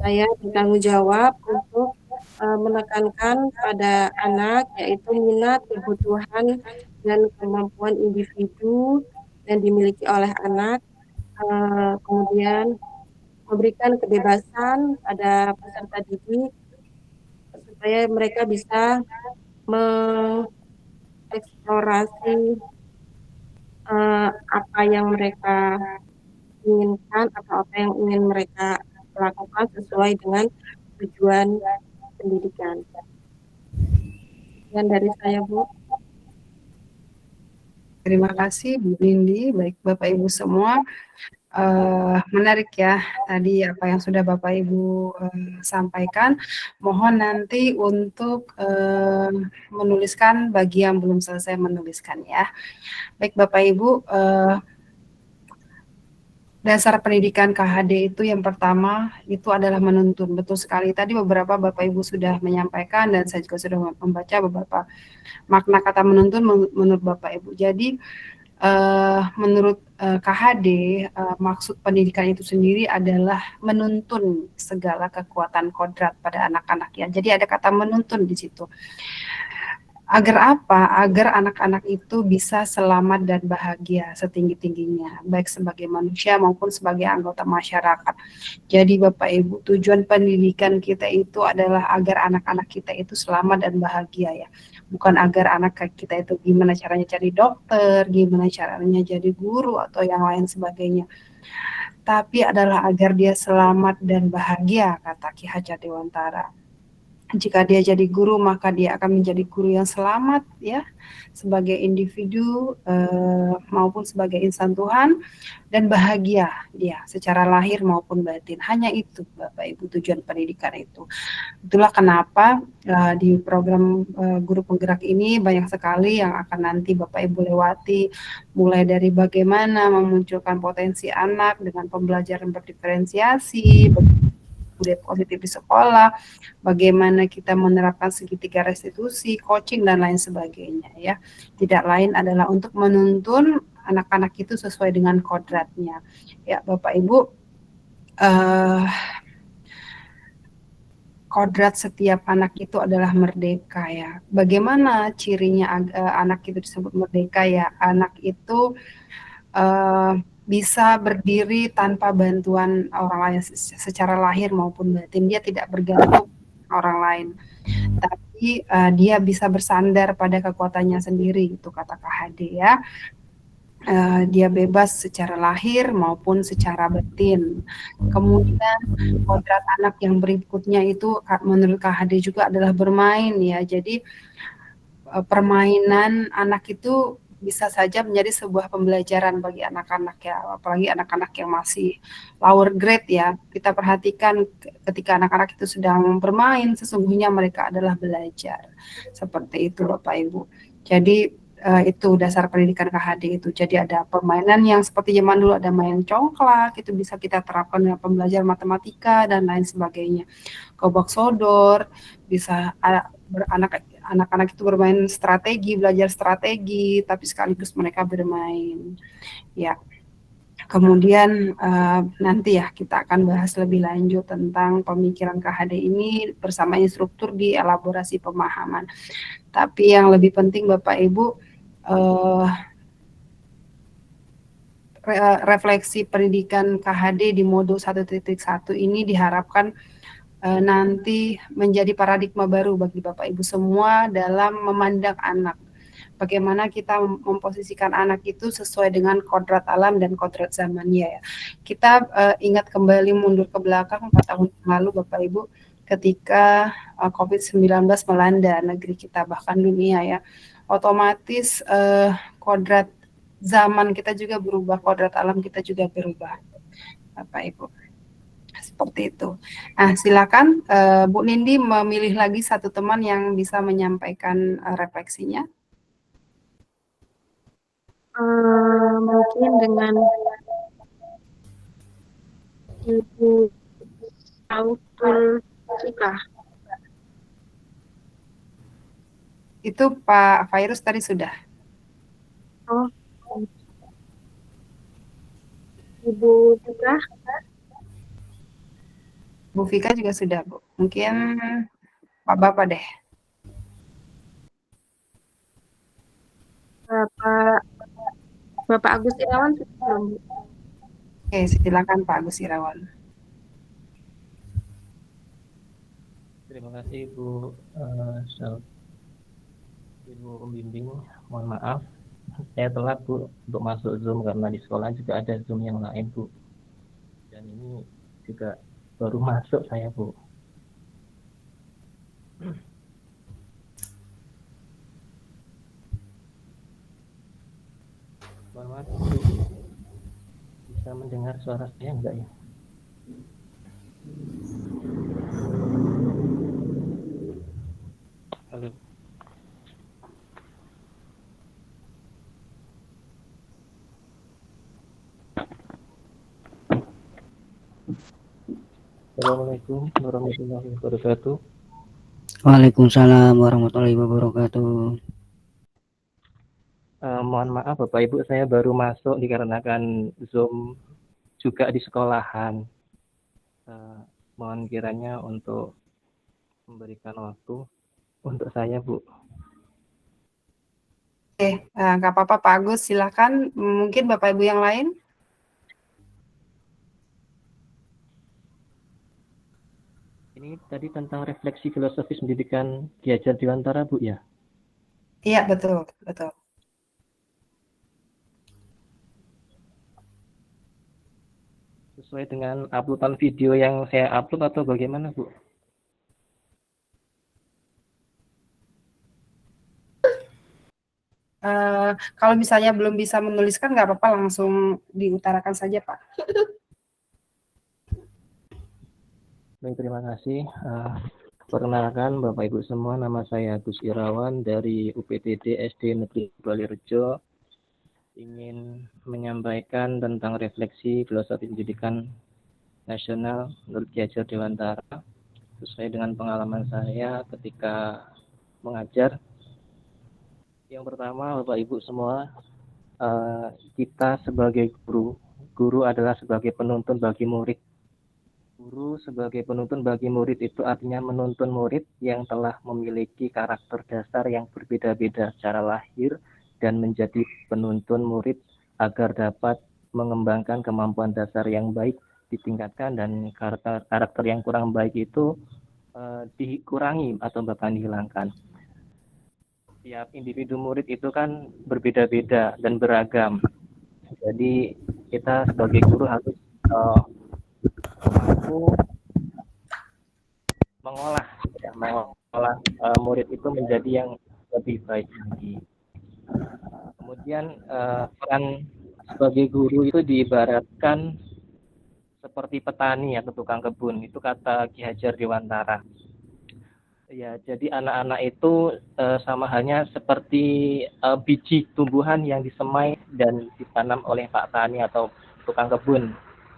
saya bertanggung jawab untuk menekankan pada anak yaitu minat, kebutuhan, dan kemampuan individu yang dimiliki oleh anak, kemudian memberikan kebebasan pada peserta didik supaya mereka bisa mengeksplorasi apa yang mereka inginkan atau apa yang ingin mereka lakukan sesuai dengan tujuan pendidikan. Sekian dari saya, Bu. Terima kasih Bu Nindi, baik Bapak Ibu semua. Menarik ya tadi apa yang sudah Bapak Ibu sampaikan. Mohon nanti untuk menuliskan bagi yang belum selesai menuliskan ya. Baik Bapak Ibu, dasar pendidikan KHD itu yang pertama itu adalah menuntun. Betul sekali. Tadi beberapa Bapak Ibu sudah menyampaikan dan saya juga sudah membaca beberapa makna kata menuntun menurut Bapak Ibu. Jadi menurut KHD, maksud pendidikan itu sendiri adalah menuntun segala kekuatan kodrat pada anak-anak ya. Jadi ada kata menuntun di situ. Agar apa? Agar anak-anak itu bisa selamat dan bahagia setinggi-tingginya, baik sebagai manusia maupun sebagai anggota masyarakat. Jadi Bapak Ibu, tujuan pendidikan kita itu adalah agar anak-anak kita itu selamat dan bahagia ya. Bukan agar anak kita itu gimana caranya cari dokter, gimana caranya jadi guru atau yang lain sebagainya. Tapi adalah agar dia selamat dan bahagia, kata Ki Hajar Dewantara. Jika dia jadi guru, maka dia akan menjadi guru yang selamat ya, sebagai individu maupun sebagai insan Tuhan, dan bahagia dia secara lahir maupun batin. Hanya itu Bapak Ibu tujuan pendidikan itu. Itulah kenapa di program guru penggerak ini banyak sekali yang akan nanti Bapak Ibu lewati, mulai dari bagaimana memunculkan potensi anak dengan pembelajaran berdiferensiasi, budaya positif di sekolah, bagaimana kita menerapkan segitiga restitusi, coaching, dan lain sebagainya ya. Tidak lain adalah untuk menuntun anak-anak itu sesuai dengan kodratnya. Ya Bapak Ibu, kodrat setiap anak itu adalah merdeka ya. Bagaimana cirinya anak itu disebut merdeka ya? Anak itu bisa berdiri tanpa bantuan orang lain secara lahir maupun batin. Dia tidak bergantung orang lain, tapi dia bisa bersandar pada kekuatannya sendiri, itu kata KHD ya. Dia bebas secara lahir maupun secara batin. Kemudian kodrat anak yang berikutnya itu menurut KHD juga adalah bermain ya. Jadi permainan anak itu bisa saja menjadi sebuah pembelajaran bagi anak-anak ya, apalagi anak-anak yang masih lower grade ya. Kita perhatikan ketika anak-anak itu sedang bermain, sesungguhnya mereka adalah belajar. Seperti itu Bapak Ibu. Jadi itu dasar pendidikan KHD itu. Jadi ada permainan yang seperti zaman dulu ada main congklak, itu bisa kita terapkan dengan pembelajaran matematika dan lain sebagainya. Gobak sodor, bisa anak-anak itu bermain strategi, belajar strategi, tapi sekaligus mereka bermain. Ya, kemudian nanti ya kita akan bahas lebih lanjut tentang pemikiran KHD ini bersama instruktur di elaborasi pemahaman. Tapi yang lebih penting Bapak Ibu, refleksi pendidikan KHD di modul 1.1 ini diharapkan nanti menjadi paradigma baru bagi Bapak Ibu semua dalam memandang anak. Bagaimana kita memposisikan anak itu sesuai dengan kodrat alam dan kodrat zamannya ya. Kita ingat kembali mundur ke belakang 4 tahun yang lalu Bapak Ibu, ketika COVID-19 melanda negeri kita bahkan dunia ya. Otomatis kodrat zaman kita juga berubah, kodrat alam kita juga berubah Bapak Ibu. Seperti itu. Nah, silakan Bu Nindi memilih lagi satu teman yang bisa menyampaikan refleksinya. Mungkin dengan Ibu Autul Cika. Itu Pak Virus tadi sudah. Oh, Ibu Cika. Bu Vika juga sudah, Bu. Mungkin Pak Bapak deh. Bapak Agus Irawan sudah belum, Bu? Oke, silakan Pak Agus Irawan. Terima kasih Bu Ibu Pembimbing. Mohon maaf, saya telat Bu untuk masuk Zoom karena di sekolah juga ada Zoom yang lain Bu. Dan ini juga baru masuk saya Bu. Bisa mendengar suara saya enggak ya? Halo. Assalamualaikum warahmatullahi wabarakatuh. Waalaikumsalam warahmatullahi wabarakatuh. Mohon maaf Bapak Ibu, saya baru masuk dikarenakan Zoom juga di sekolahan. Mohon kiranya untuk memberikan waktu untuk saya, Bu. Oke, nggak apa-apa Pak Agus, silahkan. Mungkin Bapak Ibu yang lain. Ini tadi tentang refleksi filosofis pendidikan Ki Hajar Dewantara, Bu, ya? Iya, betul, betul. Sesuai dengan uploadan video yang saya upload atau bagaimana, Bu? Kalau misalnya belum bisa menuliskan, nggak apa-apa, langsung diutarakan saja, Pak. Baik, terima kasih. Perkenalkan Bapak Ibu semua, nama saya Agus Irawan dari UPTD SD Negeri Balirjo. Ingin menyampaikan tentang refleksi filosofi pendidikan nasional menurut Ki Hajar Dewantara sesuai dengan pengalaman saya ketika mengajar. Yang pertama, Bapak Ibu semua, kita sebagai guru adalah sebagai penuntun bagi murid. Guru sebagai penuntun bagi murid itu artinya menuntun murid yang telah memiliki karakter dasar yang berbeda-beda secara lahir dan menjadi penuntun murid agar dapat mengembangkan kemampuan dasar yang baik ditingkatkan dan karakter yang kurang baik itu dikurangi atau bahkan dihilangkan. Tiap individu murid itu kan berbeda-beda dan beragam. Jadi kita sebagai guru harus mampu mengolah murid itu menjadi yang lebih baik lagi. Kemudian peran sebagai guru itu diibaratkan seperti petani atau tukang kebun, itu kata Ki Hajar Dewantara. Ya, jadi anak-anak itu sama halnya seperti biji tumbuhan yang disemai dan ditanam oleh Pak Tani atau tukang kebun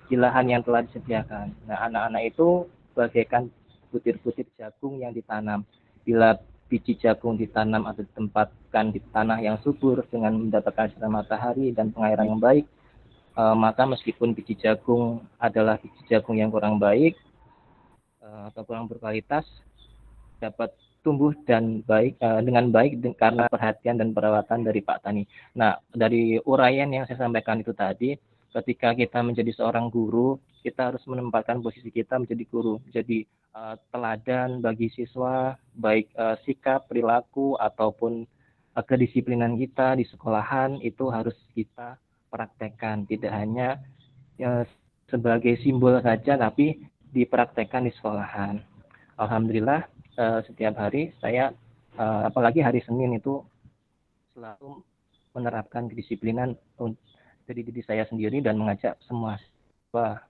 di lahan yang telah disediakan. Nah, anak-anak itu bagaikan butir-butir jagung yang ditanam. Bila biji jagung ditanam atau ditempatkan di tanah yang subur dengan mendapatkan sinar matahari dan pengairan yang baik, maka meskipun biji jagung adalah biji jagung yang kurang baik atau kurang berkualitas, dapat tumbuh dan baik dengan baik karena perhatian dan perawatan dari Pak Tani. Nah, dari uraian yang saya sampaikan itu tadi, ketika kita menjadi seorang guru, kita harus menempatkan posisi kita menjadi guru, jadi teladan bagi siswa, baik sikap, perilaku, ataupun kedisiplinan kita di sekolahan itu harus kita praktekkan, tidak hanya sebagai simbol saja, tapi dipraktekkan di sekolahan. Alhamdulillah, setiap hari saya, apalagi hari Senin itu selalu menerapkan kedisiplinan dari diri saya sendiri dan mengajak semua siswa.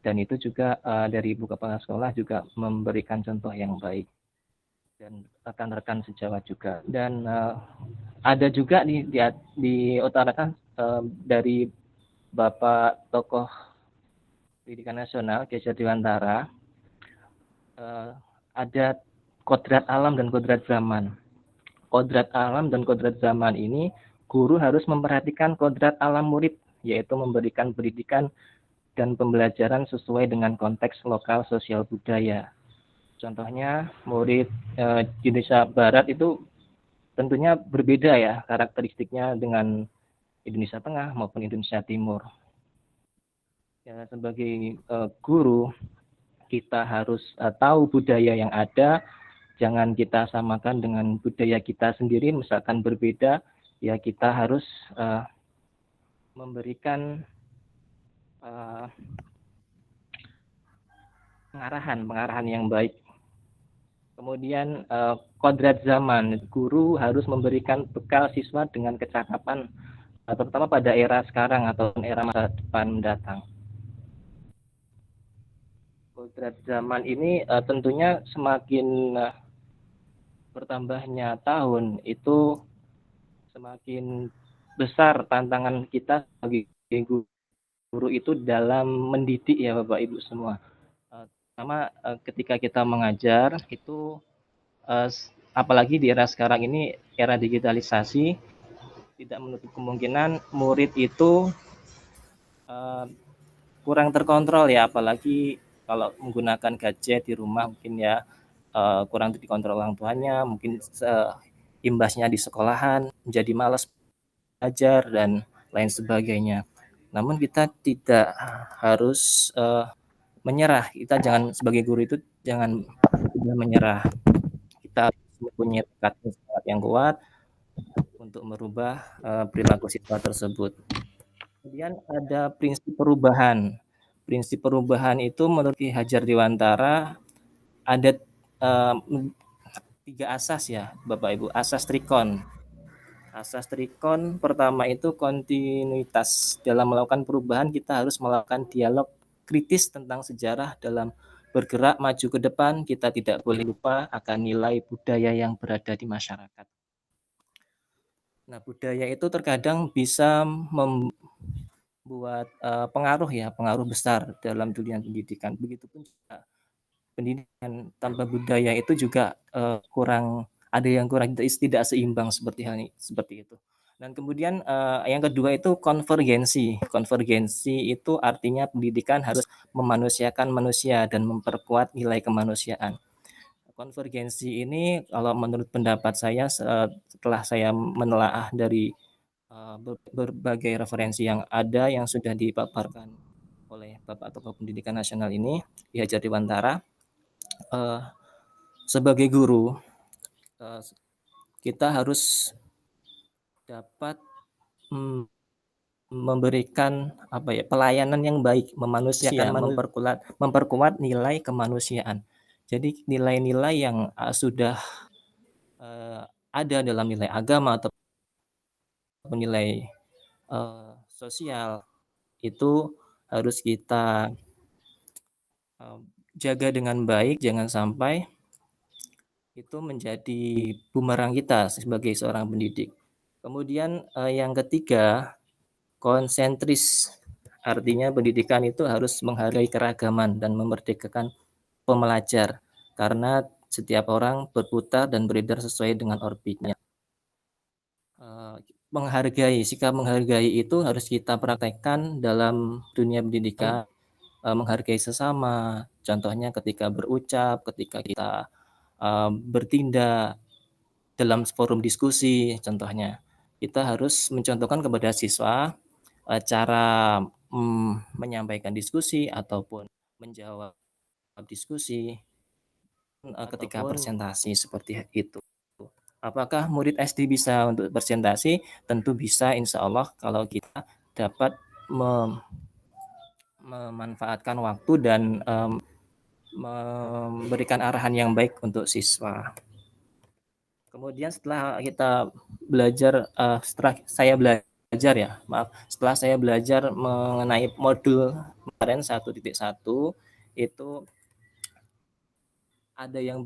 Dan itu juga dari Ibu Kepala Sekolah juga memberikan contoh yang baik dan rekan-rekan sejawat juga. Dan ada juga diutarakan dari Bapak Tokoh Pendidikan Nasional Ki Hajar Dewantara, ada kodrat alam dan kodrat zaman. Kodrat alam dan kodrat zaman ini, guru harus memperhatikan kodrat alam murid, yaitu memberikan pendidikan dan pembelajaran sesuai dengan konteks lokal sosial budaya. Contohnya, murid Indonesia Barat itu tentunya berbeda ya karakteristiknya dengan Indonesia Tengah maupun Indonesia Timur. Ya, sebagai guru, kita harus tahu budaya yang ada, jangan kita samakan dengan budaya kita sendiri, misalkan berbeda, ya kita harus memberikan pengarahan yang baik. Kemudian kodrat zaman, guru harus memberikan bekal siswa dengan kecakapan terutama pada era sekarang atau era masa depan mendatang. Kodrat zaman ini tentunya semakin bertambahnya tahun itu semakin besar tantangan kita sebagai guru itu dalam mendidik ya Bapak Ibu semua. Pertama ketika kita mengajar itu apalagi di era sekarang ini era digitalisasi, tidak menutup kemungkinan murid itu kurang terkontrol ya, apalagi kalau menggunakan gadget di rumah mungkin ya kurang dikontrol orang tuanya, mungkin imbasnya di sekolahan menjadi malas belajar dan lain sebagainya. Namun kita tidak harus menyerah. Kita jangan sebagai guru itu jangan menyerah. Kita harus mempunyai tekad yang kuat untuk merubah perilaku siswa tersebut. Kemudian ada prinsip perubahan. Prinsip perubahan itu menurut Ki Hajar Dewantara ada 3 asas ya Bapak Ibu, asas trikon. Asas trikon pertama itu kontinuitas. Dalam melakukan perubahan kita harus melakukan dialog kritis tentang sejarah. Dalam bergerak maju ke depan kita tidak boleh lupa akan nilai budaya yang berada di masyarakat. Nah, budaya itu terkadang bisa membuat pengaruh besar dalam dunia pendidikan. Begitupun juga pendidikan tanpa budaya itu juga ada yang kurang tidak seimbang seperti itu. Dan kemudian yang kedua itu konvergensi. Konvergensi itu artinya pendidikan harus memanusiakan manusia dan memperkuat nilai kemanusiaan. Konvergensi ini kalau menurut pendapat saya setelah saya menelaah dari berbagai referensi yang ada yang sudah dipaparkan oleh Bapak Tokoh Pendidikan Nasional ini, Ki Hajar Dewantara, sebagai guru kita harus dapat memberikan pelayanan yang baik, memanusiakan, memperkuat nilai kemanusiaan. Jadi nilai-nilai yang sudah ada dalam nilai agama atau nilai sosial itu harus kita jaga dengan baik, jangan sampai itu menjadi bumerang kita sebagai seorang pendidik. Kemudian yang ketiga, konsentris. Artinya pendidikan itu harus menghargai keragaman dan memerdekakan pembelajar karena setiap orang berputar dan beredar sesuai dengan orbitnya. Sikap menghargai itu harus kita praktekkan dalam dunia pendidikan, menghargai sesama. Contohnya ketika berucap, ketika kita bertindak dalam forum diskusi, contohnya kita harus mencontohkan kepada siswa cara menyampaikan diskusi ataupun menjawab diskusi ketika presentasi seperti itu. Apakah murid SD bisa untuk presentasi? Tentu bisa, insya Allah kalau kita dapat memanfaatkan waktu dan memberikan arahan yang baik untuk siswa. Kemudian setelah saya belajar mengenai modul kemarin 1.1 itu ada yang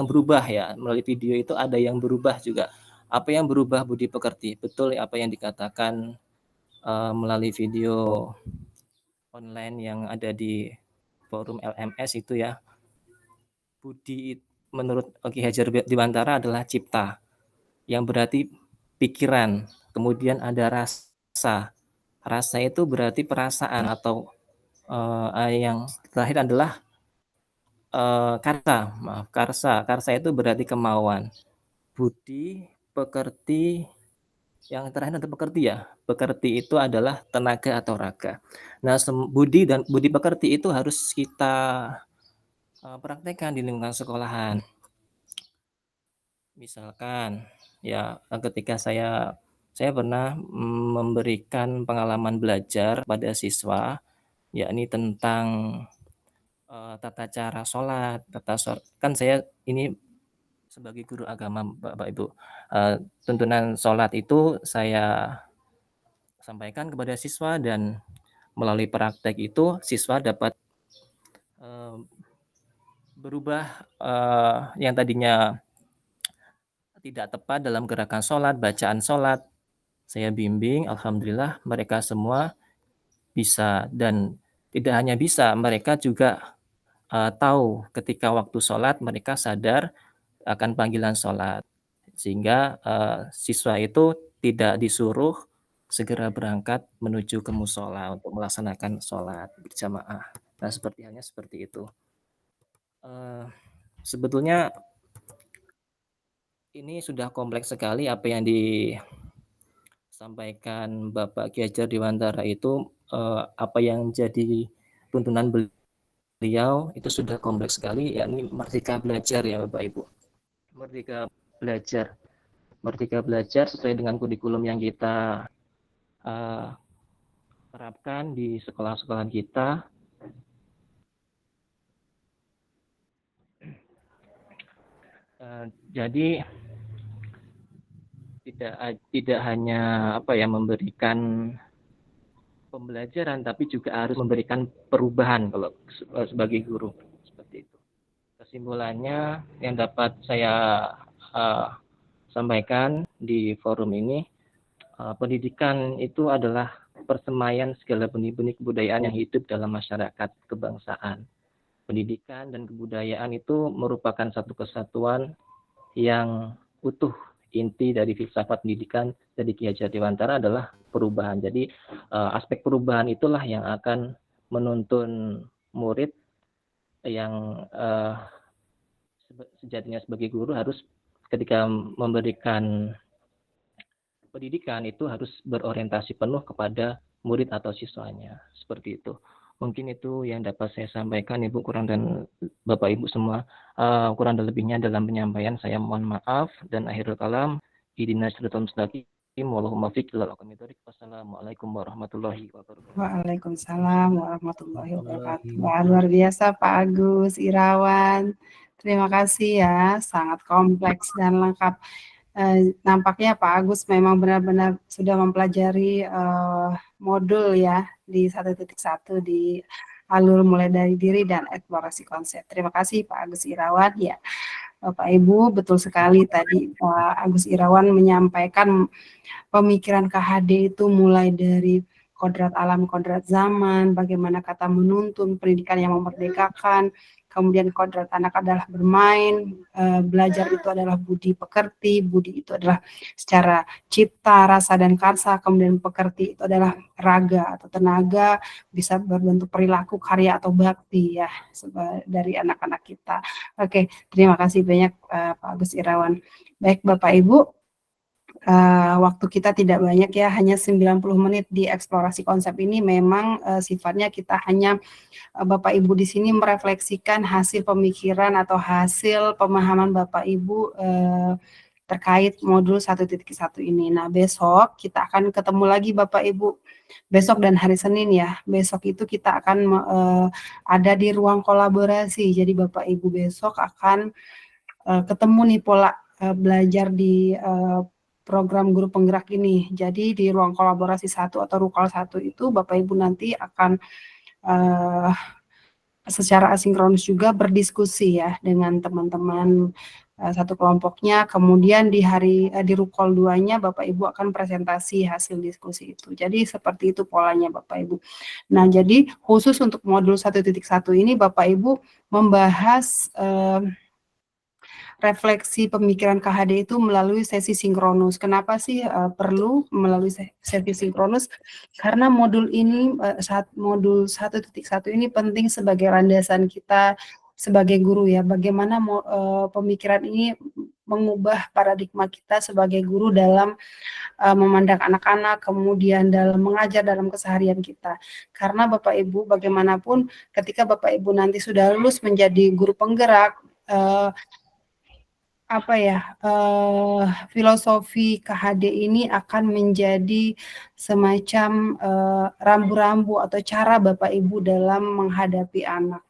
berubah ya, melalui video itu ada yang berubah juga. Apa yang berubah Budi Pekerti? Betul apa yang dikatakan melalui video online yang ada di forum LMS itu ya. Budi menurut Ki Hajar Dewantara adalah cipta, yang berarti pikiran. Kemudian ada rasa. Rasa itu berarti perasaan atau yang terakhir adalah karsa. Karsa itu berarti kemauan. Budi, pekerti, yang terakhir ada pekerti ya. Pekerti itu adalah tenaga atau raga. Nah, budi dan budi pekerti itu harus kita praktekkan di lingkungan sekolahan. Misalkan ya ketika saya pernah memberikan pengalaman belajar pada siswa, yakni tentang tata cara sholat, kan saya ini sebagai guru agama Bapak Ibu, tuntunan sholat itu saya sampaikan kepada siswa, dan melalui praktek itu siswa dapat berubah yang tadinya tidak tepat dalam gerakan sholat, bacaan sholat. Saya bimbing, alhamdulillah mereka semua bisa, dan tidak hanya bisa, mereka juga tahu ketika waktu sholat mereka sadar akan panggilan sholat. Sehingga siswa itu tidak disuruh segera berangkat menuju ke musola untuk melaksanakan sholat berjamaah. Nah, seperti itu. Sebetulnya ini sudah kompleks sekali apa yang disampaikan Bapak Ki Hajar Dewantara itu, apa yang jadi tuntunan beliau itu sudah kompleks sekali, yakni merdeka belajar ya Bapak Ibu. Merdeka belajar sesuai dengan kurikulum yang kita terapkan di sekolah-sekolah kita. Jadi tidak hanya memberikan pembelajaran, tapi juga harus memberikan perubahan kalau sebagai guru, seperti itu. Kesimpulannya yang dapat saya sampaikan di forum ini, pendidikan itu adalah persemaian segala benih-benih kebudayaan yang hidup dalam masyarakat kebangsaan. Pendidikan dan kebudayaan itu merupakan satu kesatuan yang utuh. Inti dari filsafat pendidikan dari Ki Hajar Dewantara adalah perubahan. Jadi aspek perubahan itulah yang akan menuntun murid yang sejatinya sebagai guru harus ketika memberikan pendidikan itu harus berorientasi penuh kepada murid atau siswanya. Seperti itu. Mungkin itu yang dapat saya sampaikan, Ibu, dan Bapak Ibu semua. Kurang dan lebihnya dalam penyampaian saya mohon maaf, dan akhirul kalam, ihdinas siratal mustaqim, wallahumma muwaffiq ilal aqwamit thoriq. Wassalamualaikum warahmatullahi wabarakatuh. Waalaikumsalam warahmatullahi wabarakatuh. Wah, luar biasa Pak Agus Irawan. Terima kasih ya, sangat kompleks dan lengkap. Nampaknya Pak Agus memang benar-benar sudah mempelajari modul ya di 1.1 di alur mulai dari diri dan eksplorasi konsep. Terima kasih Pak Agus Irawan. Ya, Bapak Ibu, betul sekali tadi Pak Agus Irawan menyampaikan pemikiran KHD itu mulai dari kodrat alam, kodrat zaman, bagaimana kata menuntun, pendidikan yang memerdekakan, kemudian kodrat anak adalah bermain, belajar itu adalah budi pekerti, budi itu adalah secara cipta, rasa, dan karsa, kemudian pekerti itu adalah raga atau tenaga, bisa berbentuk perilaku, karya, atau bakti ya dari anak-anak kita. Oke, terima kasih banyak Pak Agus Irawan. Baik Bapak Ibu, waktu kita tidak banyak ya, hanya 90 menit di eksplorasi konsep ini. Memang sifatnya kita hanya Bapak Ibu di sini merefleksikan hasil pemikiran atau hasil pemahaman Bapak Ibu terkait modul 1.1 ini. Nah, besok kita akan ketemu lagi Bapak Ibu, besok dan hari Senin ya. Besok itu kita akan ada di ruang kolaborasi. Jadi Bapak Ibu besok akan ketemu nih pola belajar di program guru penggerak ini. Jadi di ruang kolaborasi 1 atau rukal 1 itu Bapak Ibu nanti akan secara asinkronus juga berdiskusi ya dengan teman-teman satu kelompoknya. Kemudian di rukal 2-nya Bapak Ibu akan presentasi hasil diskusi itu. Jadi seperti itu polanya Bapak Ibu. Nah, jadi khusus untuk modul 1.1 ini Bapak Ibu membahas refleksi pemikiran KHD itu melalui sesi sinkronus. Kenapa sih perlu melalui sesi sinkronus? Karena modul ini, modul 1.1 ini penting sebagai landasan kita sebagai guru ya. Bagaimana pemikiran ini mengubah paradigma kita sebagai guru dalam memandang anak-anak, kemudian dalam mengajar dalam keseharian kita. Karena Bapak Ibu, bagaimanapun ketika Bapak Ibu nanti sudah lulus menjadi guru penggerak, filosofi KHD ini akan menjadi semacam rambu-rambu atau cara Bapak Ibu dalam menghadapi anak.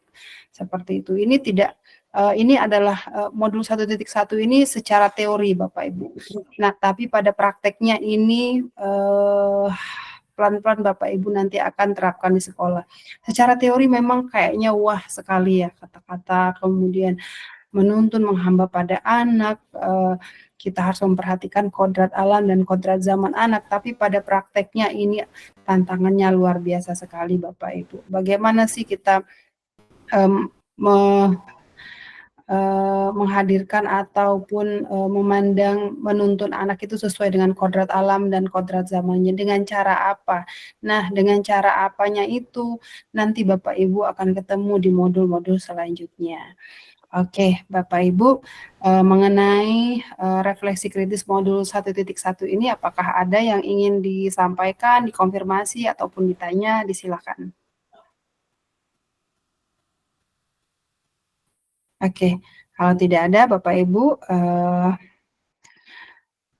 Seperti itu. Ini adalah modul 1.1 ini secara teori Bapak Ibu. Nah, tapi pada prakteknya ini pelan-pelan Bapak Ibu nanti akan terapkan di sekolah. Secara teori memang kayaknya wah sekali ya kata-kata, kemudian menuntun, menghamba pada anak, kita harus memperhatikan kodrat alam dan kodrat zaman anak, tapi pada prakteknya ini tantangannya luar biasa sekali Bapak Ibu. Bagaimana sih kita menghadirkan ataupun memandang menuntun anak itu sesuai dengan kodrat alam dan kodrat zamannya, dengan cara apa? Nah, dengan cara apanya itu nanti Bapak Ibu akan ketemu di modul-modul selanjutnya. Oke, Bapak Ibu, mengenai refleksi kritis modul 1.1 ini apakah ada yang ingin disampaikan, dikonfirmasi ataupun ditanya? Disilakan. Oke, kalau tidak ada Bapak Ibu,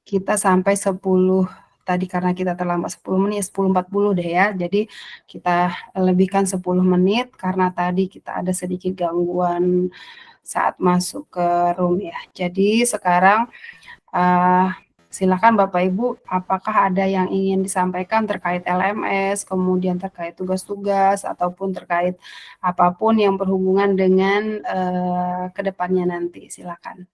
kita sampai 10 tadi karena kita terlambat 10 menit, 10.40 deh ya. Jadi kita lebihkan 10 menit karena tadi kita ada sedikit gangguan saat masuk ke room ya. Jadi sekarang silakan Bapak Ibu, apakah ada yang ingin disampaikan terkait LMS, kemudian terkait tugas-tugas, ataupun terkait apapun yang berhubungan dengan kedepannya nanti, silakan.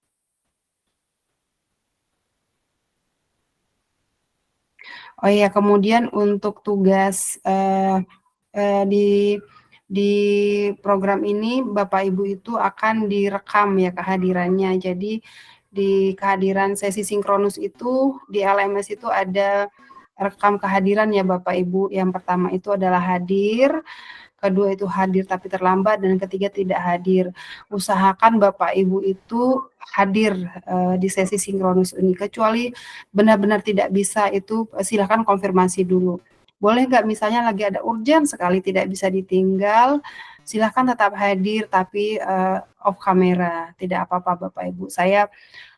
Oh iya, kemudian untuk tugas di program ini Bapak Ibu itu akan direkam ya kehadirannya. Jadi di kehadiran sesi sinkronus itu di LMS itu ada rekam kehadiran ya Bapak Ibu. Yang pertama itu adalah hadir, kedua itu hadir tapi terlambat, dan ketiga tidak hadir. Usahakan Bapak Ibu itu hadir di sesi sinkronus ini. Kecuali benar-benar tidak bisa itu silakan konfirmasi dulu. Boleh nggak misalnya lagi ada urgent sekali tidak bisa ditinggal, silahkan tetap hadir tapi off kamera, tidak apa-apa Bapak Ibu. Saya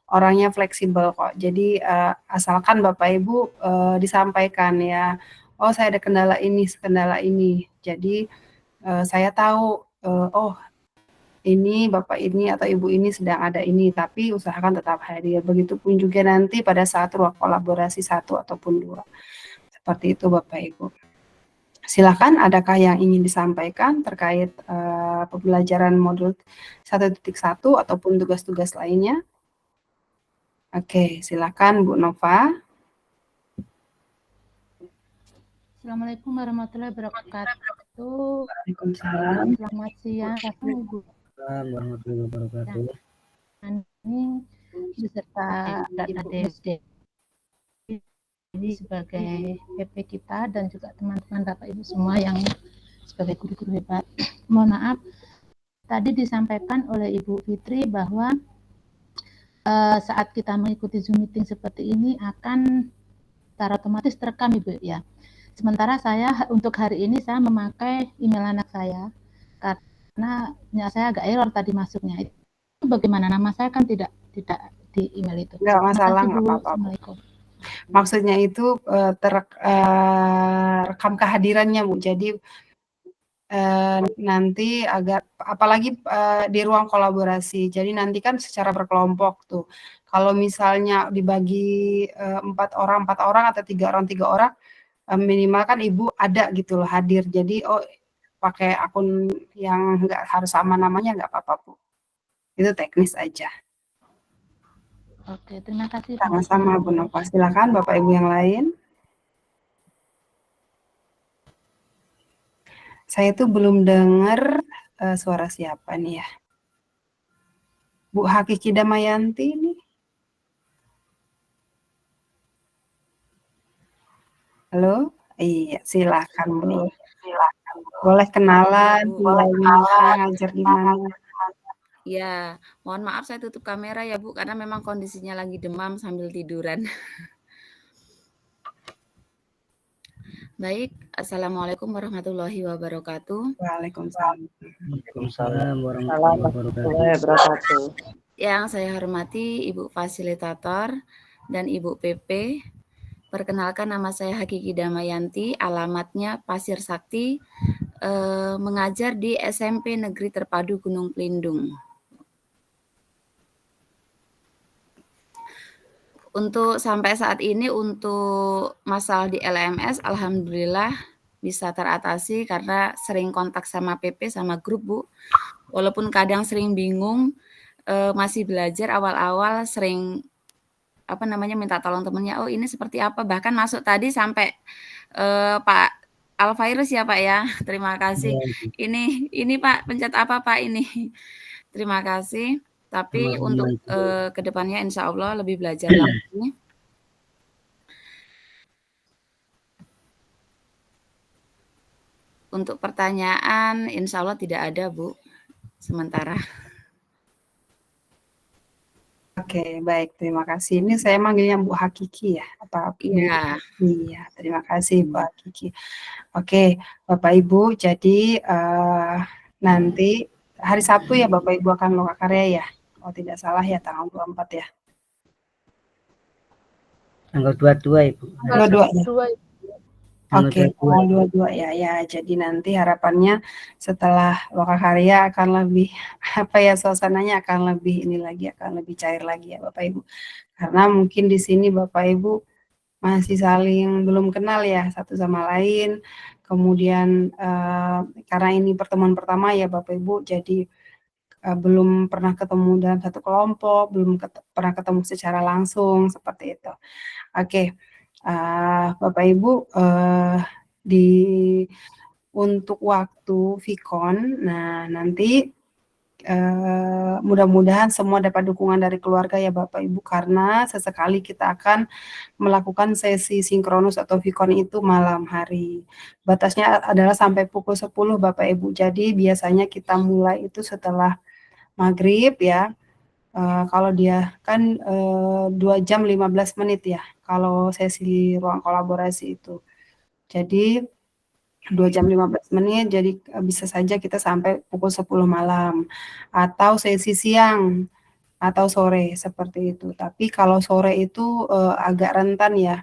orangnya fleksibel kok, jadi asalkan Bapak Ibu disampaikan ya, oh saya ada kendala ini, jadi saya tahu, oh ini Bapak ini atau Ibu ini sedang ada ini, tapi usahakan tetap hadir. Begitupun juga nanti pada saat ruang kolaborasi 1 ataupun 2. Seperti itu Bapak Ibu. Silakan, adakah yang ingin disampaikan terkait pembelajaran modul 1.1 ataupun tugas-tugas lainnya? Oke, silakan Bu Nova. Assalamualaikum warahmatullahi wabarakatuh. Waalaikumsalam. Selamat siang, Ibu. Warahmatullahi wabarakatuh. Ini beserta adik-adik ini sebagai PP kita dan juga teman-teman Bapak Ibu semua yang sebagai guru-guru hebat. Mohon maaf, tadi disampaikan oleh Ibu Fitri bahwa saat kita mengikuti Zoom meeting seperti ini akan secara otomatis terekam Ibu ya. Sementara saya untuk hari ini saya memakai email anak saya karena saya agak error tadi masuknya. Itu bagaimana? Nama saya kan tidak di email itu. Enggak masalah, nggak apa-apa. Assalamualaikum. Maksudnya itu rekam kehadirannya Bu. Jadi nanti agak apalagi di ruang kolaborasi. Jadi nanti kan secara berkelompok tuh. Kalau misalnya dibagi 4 orang atau 3 orang, minimal kan Ibu ada gitu loh hadir. Jadi pakai akun yang nggak harus sama namanya nggak apa-apa Bu. Itu teknis aja. Oke, terima kasih. Sama-sama Bu Nova. Silakan Bapak Ibu yang lain. Saya tuh belum dengar suara siapa nih ya. Bu Hakiki Damayanti nih. Halo? Iya, silakan Bu. Boleh kenalan, ngajar di mana? Ya, mohon maaf saya tutup kamera ya Bu, karena memang kondisinya lagi demam sambil tiduran. Baik, Assalamualaikum warahmatullahi wabarakatuh. Waalaikumsalam. Waalaikumsalam warahmatullahi wabarakatuh. Yang saya hormati Ibu Fasilitator dan Ibu PP. Perkenalkan, nama saya Hakiki Damayanti, alamatnya Pasir Sakti, mengajar di SMP Negeri Terpadu Gunung Pelindung. Untuk sampai saat ini untuk masalah di LMS alhamdulillah bisa teratasi karena sering kontak sama PP sama grup, Bu. Walaupun kadang sering bingung, masih belajar awal-awal sering, minta tolong temennya, "Oh ini seperti apa?" Bahkan masuk tadi sampai, Pak Alfairus ya, Pak, ya? Terima kasih. Iya, Ibu. "Ini Pak, pencet apa Pak ini?" Terima kasih. Tapi Sama-sama, untuk, Ibu. ke depannya insya Allah lebih belajar lagi. Untuk pertanyaan insya Allah tidak ada, Bu, sementara. Oke, baik, terima kasih. Ini saya manggilnya Bu Hakiki ya? Apa Bu? Iya. Iya, terima kasih Bu Hakiki. Oke, Bapak Ibu, jadi nanti hari Sabtu ya Bapak Ibu akan lokakarya ya? Oh tidak salah ya, tanggal 24 ya? Tanggal 22, Ibu. Tanggal 22 ya? Tanggal Oke, 22. tanggal 22 ya. Ya, jadi nanti harapannya setelah lokakarya akan lebih suasananya akan lebih ini lagi, akan lebih cair lagi ya Bapak Ibu. Karena mungkin di sini Bapak Ibu masih saling belum kenal ya satu sama lain. Kemudian karena ini pertemuan pertama ya Bapak Ibu, jadi belum pernah ketemu dalam satu kelompok, belum pernah ketemu secara langsung seperti itu. Oke. Bapak Ibu, untuk waktu Vkon, nah nanti mudah-mudahan semua dapat dukungan dari keluarga ya Bapak Ibu, karena sesekali kita akan melakukan sesi sinkronus atau Vkon itu malam hari. Batasnya adalah sampai pukul 10 Bapak Ibu, jadi biasanya kita mulai itu setelah maghrib ya. Kalau dia kan 2 jam 15 menit ya, kalau sesi ruang kolaborasi itu. Jadi 2 jam 15 menit, jadi bisa saja kita sampai pukul 10 malam. Atau sesi siang, atau sore, seperti itu. Tapi kalau sore itu agak rentan ya,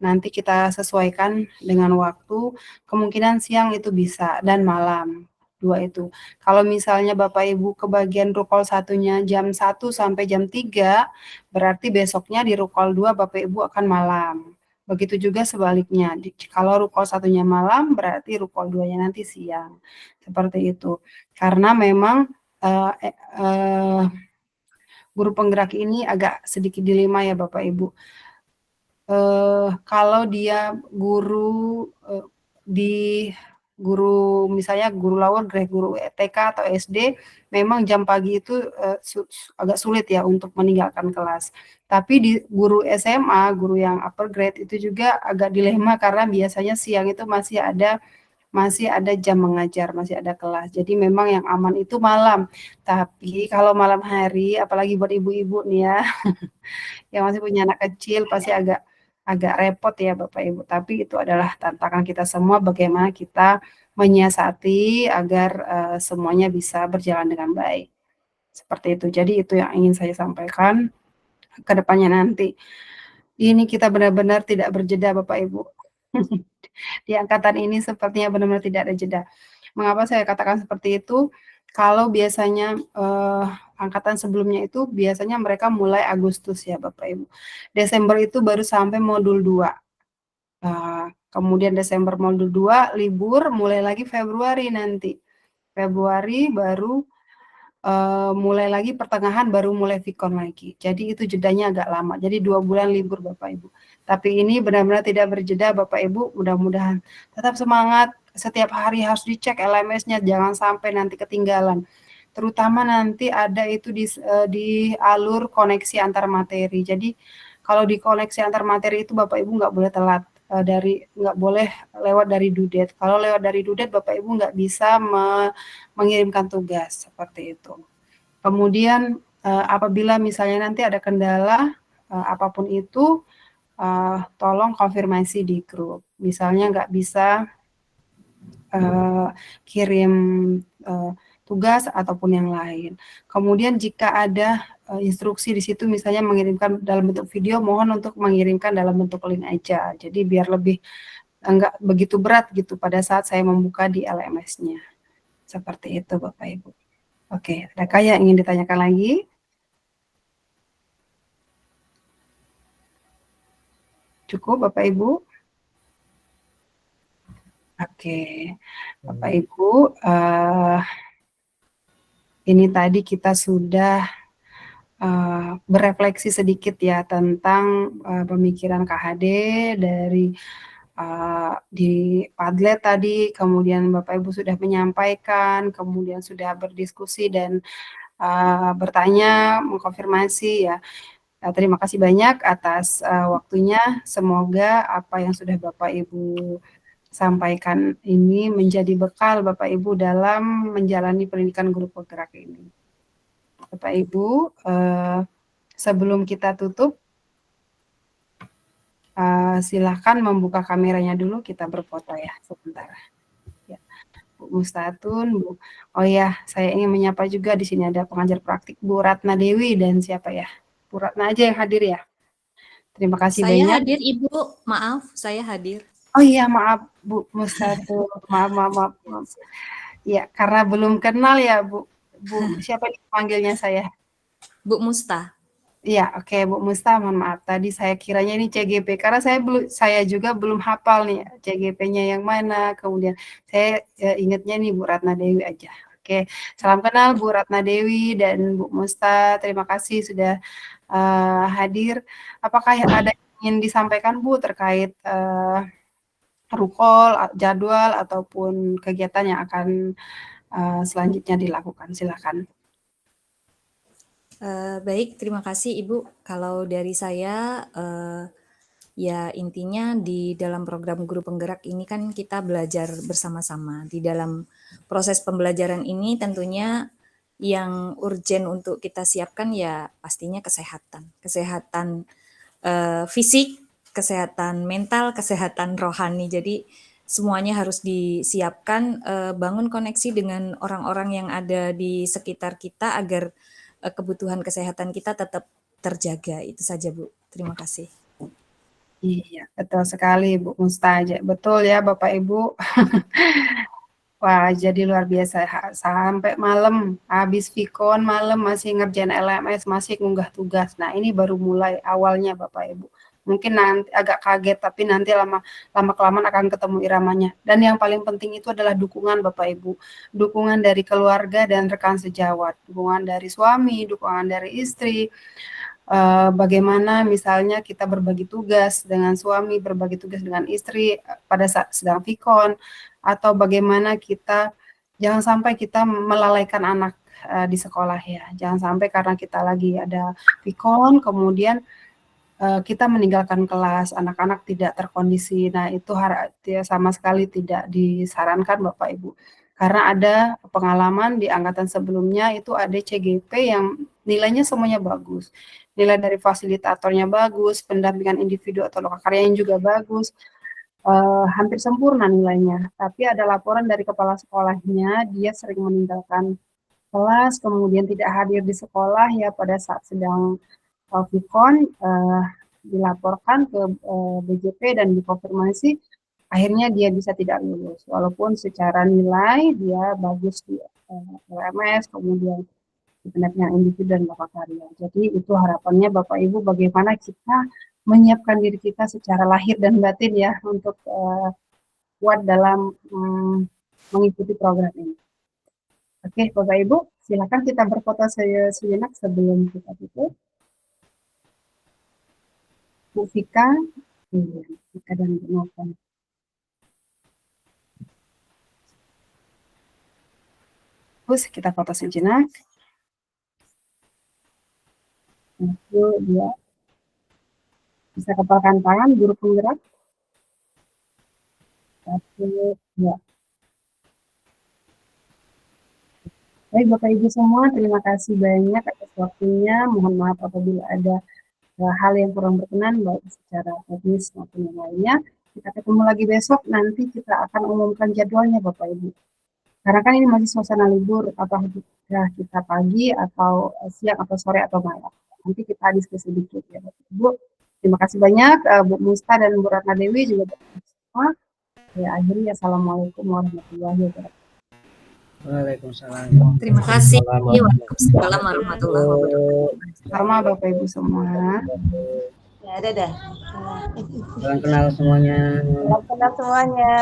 nanti kita sesuaikan dengan waktu, kemungkinan siang itu bisa, dan malam. 2 itu. Kalau misalnya Bapak Ibu kebagian rukol 1-nya jam 1 sampai jam 3, berarti besoknya di rukol 2 Bapak Ibu akan malam. Begitu juga sebaliknya. Kalau rukol 1-nya malam, berarti rukol 2-nya nanti siang. Seperti itu. Karena memang guru penggerak ini agak sedikit dilema ya Bapak Ibu. Kalau dia guru misalnya guru lower grade, guru TK atau SD, memang jam pagi itu agak sulit ya untuk meninggalkan kelas. Tapi di guru SMA, guru yang upper grade itu juga agak dilema karena biasanya siang itu masih ada jam mengajar, masih ada kelas. Jadi memang yang aman itu malam. Tapi kalau malam hari, apalagi buat ibu-ibu nih ya, yang masih punya anak kecil pasti agak repot ya Bapak Ibu. Tapi itu adalah tantangan kita semua, bagaimana kita menyiasati agar semuanya bisa berjalan dengan baik. Seperti itu. Jadi itu yang ingin saya sampaikan ke depannya nanti. Ini kita benar-benar tidak berjeda Bapak Ibu. Di angkatan ini sepertinya benar-benar tidak ada jeda. Mengapa saya katakan seperti itu? Kalau biasanya angkatan sebelumnya itu biasanya mereka mulai Agustus ya Bapak Ibu. Desember itu baru sampai modul 2. Kemudian Desember modul 2 libur, mulai lagi Februari nanti. Februari baru mulai lagi pertengahan baru mulai Vkon lagi. Jadi itu jedanya agak lama. Jadi 2 bulan libur Bapak Ibu. Tapi ini benar-benar tidak berjeda Bapak Ibu. Mudah-mudahan tetap semangat. Setiap hari harus dicek LMS-nya. Jangan sampai nanti ketinggalan. Terutama nanti ada itu di alur koneksi antar materi. Jadi kalau di koneksi antar materi itu Bapak Ibu nggak boleh telat. Nggak boleh lewat dari due date. Kalau lewat dari due date Bapak Ibu nggak bisa mengirimkan tugas seperti itu. Kemudian apabila misalnya nanti ada kendala apapun itu, tolong konfirmasi di grup. Misalnya nggak bisa kirim tugas ataupun yang lain. Kemudian jika ada instruksi di situ misalnya mengirimkan dalam bentuk video, mohon untuk mengirimkan dalam bentuk link aja. Jadi biar lebih enggak begitu berat gitu pada saat saya membuka di LMS-nya. Seperti itu Bapak Ibu. Oke, adakah yang ingin ditanyakan lagi? Cukup Bapak Ibu? Oke, Bapak Ibu, ini tadi kita sudah berefleksi sedikit ya tentang pemikiran KHD dari di Padlet tadi, kemudian Bapak Ibu sudah menyampaikan, kemudian sudah berdiskusi dan bertanya, mengkonfirmasi ya. Terima kasih banyak atas waktunya. Semoga apa yang sudah Bapak Ibu sampaikan ini menjadi bekal Bapak Ibu dalam menjalani pendidikan guru penggerak ini. Bapak Ibu, sebelum kita tutup, silahkan membuka kameranya dulu, kita berfoto ya sebentar. Ya. Bu Mustatun, Bu. Oh ya, saya ingin menyapa juga di sini ada pengajar praktik Bu Ratna Dewi dan siapa ya? Bu Ratna aja yang hadir ya. Terima kasih Saya banyak. hadir Ibu, maaf, saya hadir. Oh iya, maaf Bu Mustatun, maaf. Ya, karena belum kenal ya Bu. Bu siapa nih panggilnya saya? Bu Musta. Iya, oke Bu Musta, mohon maaf tadi saya kiranya ini CGP karena saya juga belum hafal nih CGP-nya yang mana. Kemudian saya ingatnya nih Bu Ratna Dewi aja. Oke, salam kenal Bu Ratna Dewi dan Bu Musta. Terima kasih sudah hadir. Apakah ada yang ingin disampaikan Bu terkait rukol, jadwal ataupun kegiatan yang akan selanjutnya dilakukan? Silakan. Baik, terima kasih Ibu. Kalau dari saya, ya intinya di dalam program Guru Penggerak ini kan kita belajar bersama-sama. Di dalam proses pembelajaran ini tentunya yang urgen untuk kita siapkan ya pastinya kesehatan. Kesehatan fisik, kesehatan mental, kesehatan rohani. Jadi semuanya harus disiapkan, bangun koneksi dengan orang-orang yang ada di sekitar kita agar kebutuhan kesehatan kita tetap terjaga. Itu saja Bu. Terima kasih. Iya, betul sekali Bu Mustaja. Betul ya Bapak Ibu. Wah, jadi luar biasa. Sampai malam, habis Vikon malam masih ngerjain LMS, masih ngunggah tugas. Nah, ini baru mulai awalnya Bapak Ibu. Mungkin nanti agak kaget, tapi nanti lama-kelamaan akan ketemu iramanya. Dan yang paling penting itu adalah dukungan Bapak Ibu. Dukungan dari keluarga dan rekan sejawat. Dukungan dari suami, dukungan dari istri. Bagaimana misalnya kita berbagi tugas dengan suami, berbagi tugas dengan istri pada saat sedang Vikon, atau bagaimana kita jangan sampai kita melalaikan anak di sekolah ya. Jangan sampai karena kita lagi ada Vikon, kemudian kita meninggalkan kelas, anak-anak tidak terkondisi. Nah, itu sama sekali tidak disarankan Bapak Ibu. Karena ada pengalaman di angkatan sebelumnya itu ada CGP yang nilainya semuanya bagus. Nilai dari fasilitatornya bagus, pendampingan individu atau lokakarya juga bagus. Hampir sempurna nilainya. Tapi ada laporan dari kepala sekolahnya, dia sering meninggalkan kelas, kemudian tidak hadir di sekolah ya pada saat sedang Vikon, dilaporkan ke BJP dan dikonfirmasi, akhirnya dia bisa tidak lulus. Walaupun secara nilai dia bagus di LMS, kemudian di pendampingan individu dan lokakarya. Jadi itu harapannya Bapak Ibu bagaimana kita menyiapkan diri kita secara lahir dan batin ya untuk kuat dalam mengikuti program ini. Oke, Bapak Ibu, silakan kita berfoto sejenak sebelum kita tutup. Bu Vika, Vika dan Bu Novan. Terus kita foto sejenak. 1, 2. Bisa kepalkan tangan, Guru Penggerak. 1, 2. Baik Bapak Ibu semua, terima kasih banyak atas waktunya. Mohon maaf apabila ada hal yang kurang berkenan, baik secara teknis maupun yang lainnya. Kita ketemu lagi besok, nanti kita akan umumkan jadwalnya Bapak Ibu. Karena kan ini masih suasana libur, apakah kita pagi atau siang atau sore atau malam. Nanti kita diskusi sedikit ya Bapak Ibu. Terima kasih banyak Bu Musta dan Bu Ratna Dewi juga semua. Ya, akhirnya assalamualaikum warahmatullahi wabarakatuh. Waalaikumsalam. Terima kasih. Waalaikumsalam warahmatullahi wabarakatuh. Sama Bapak Ibu semua. Ya, dadah. Salam kenal semuanya. Salam kenal semuanya.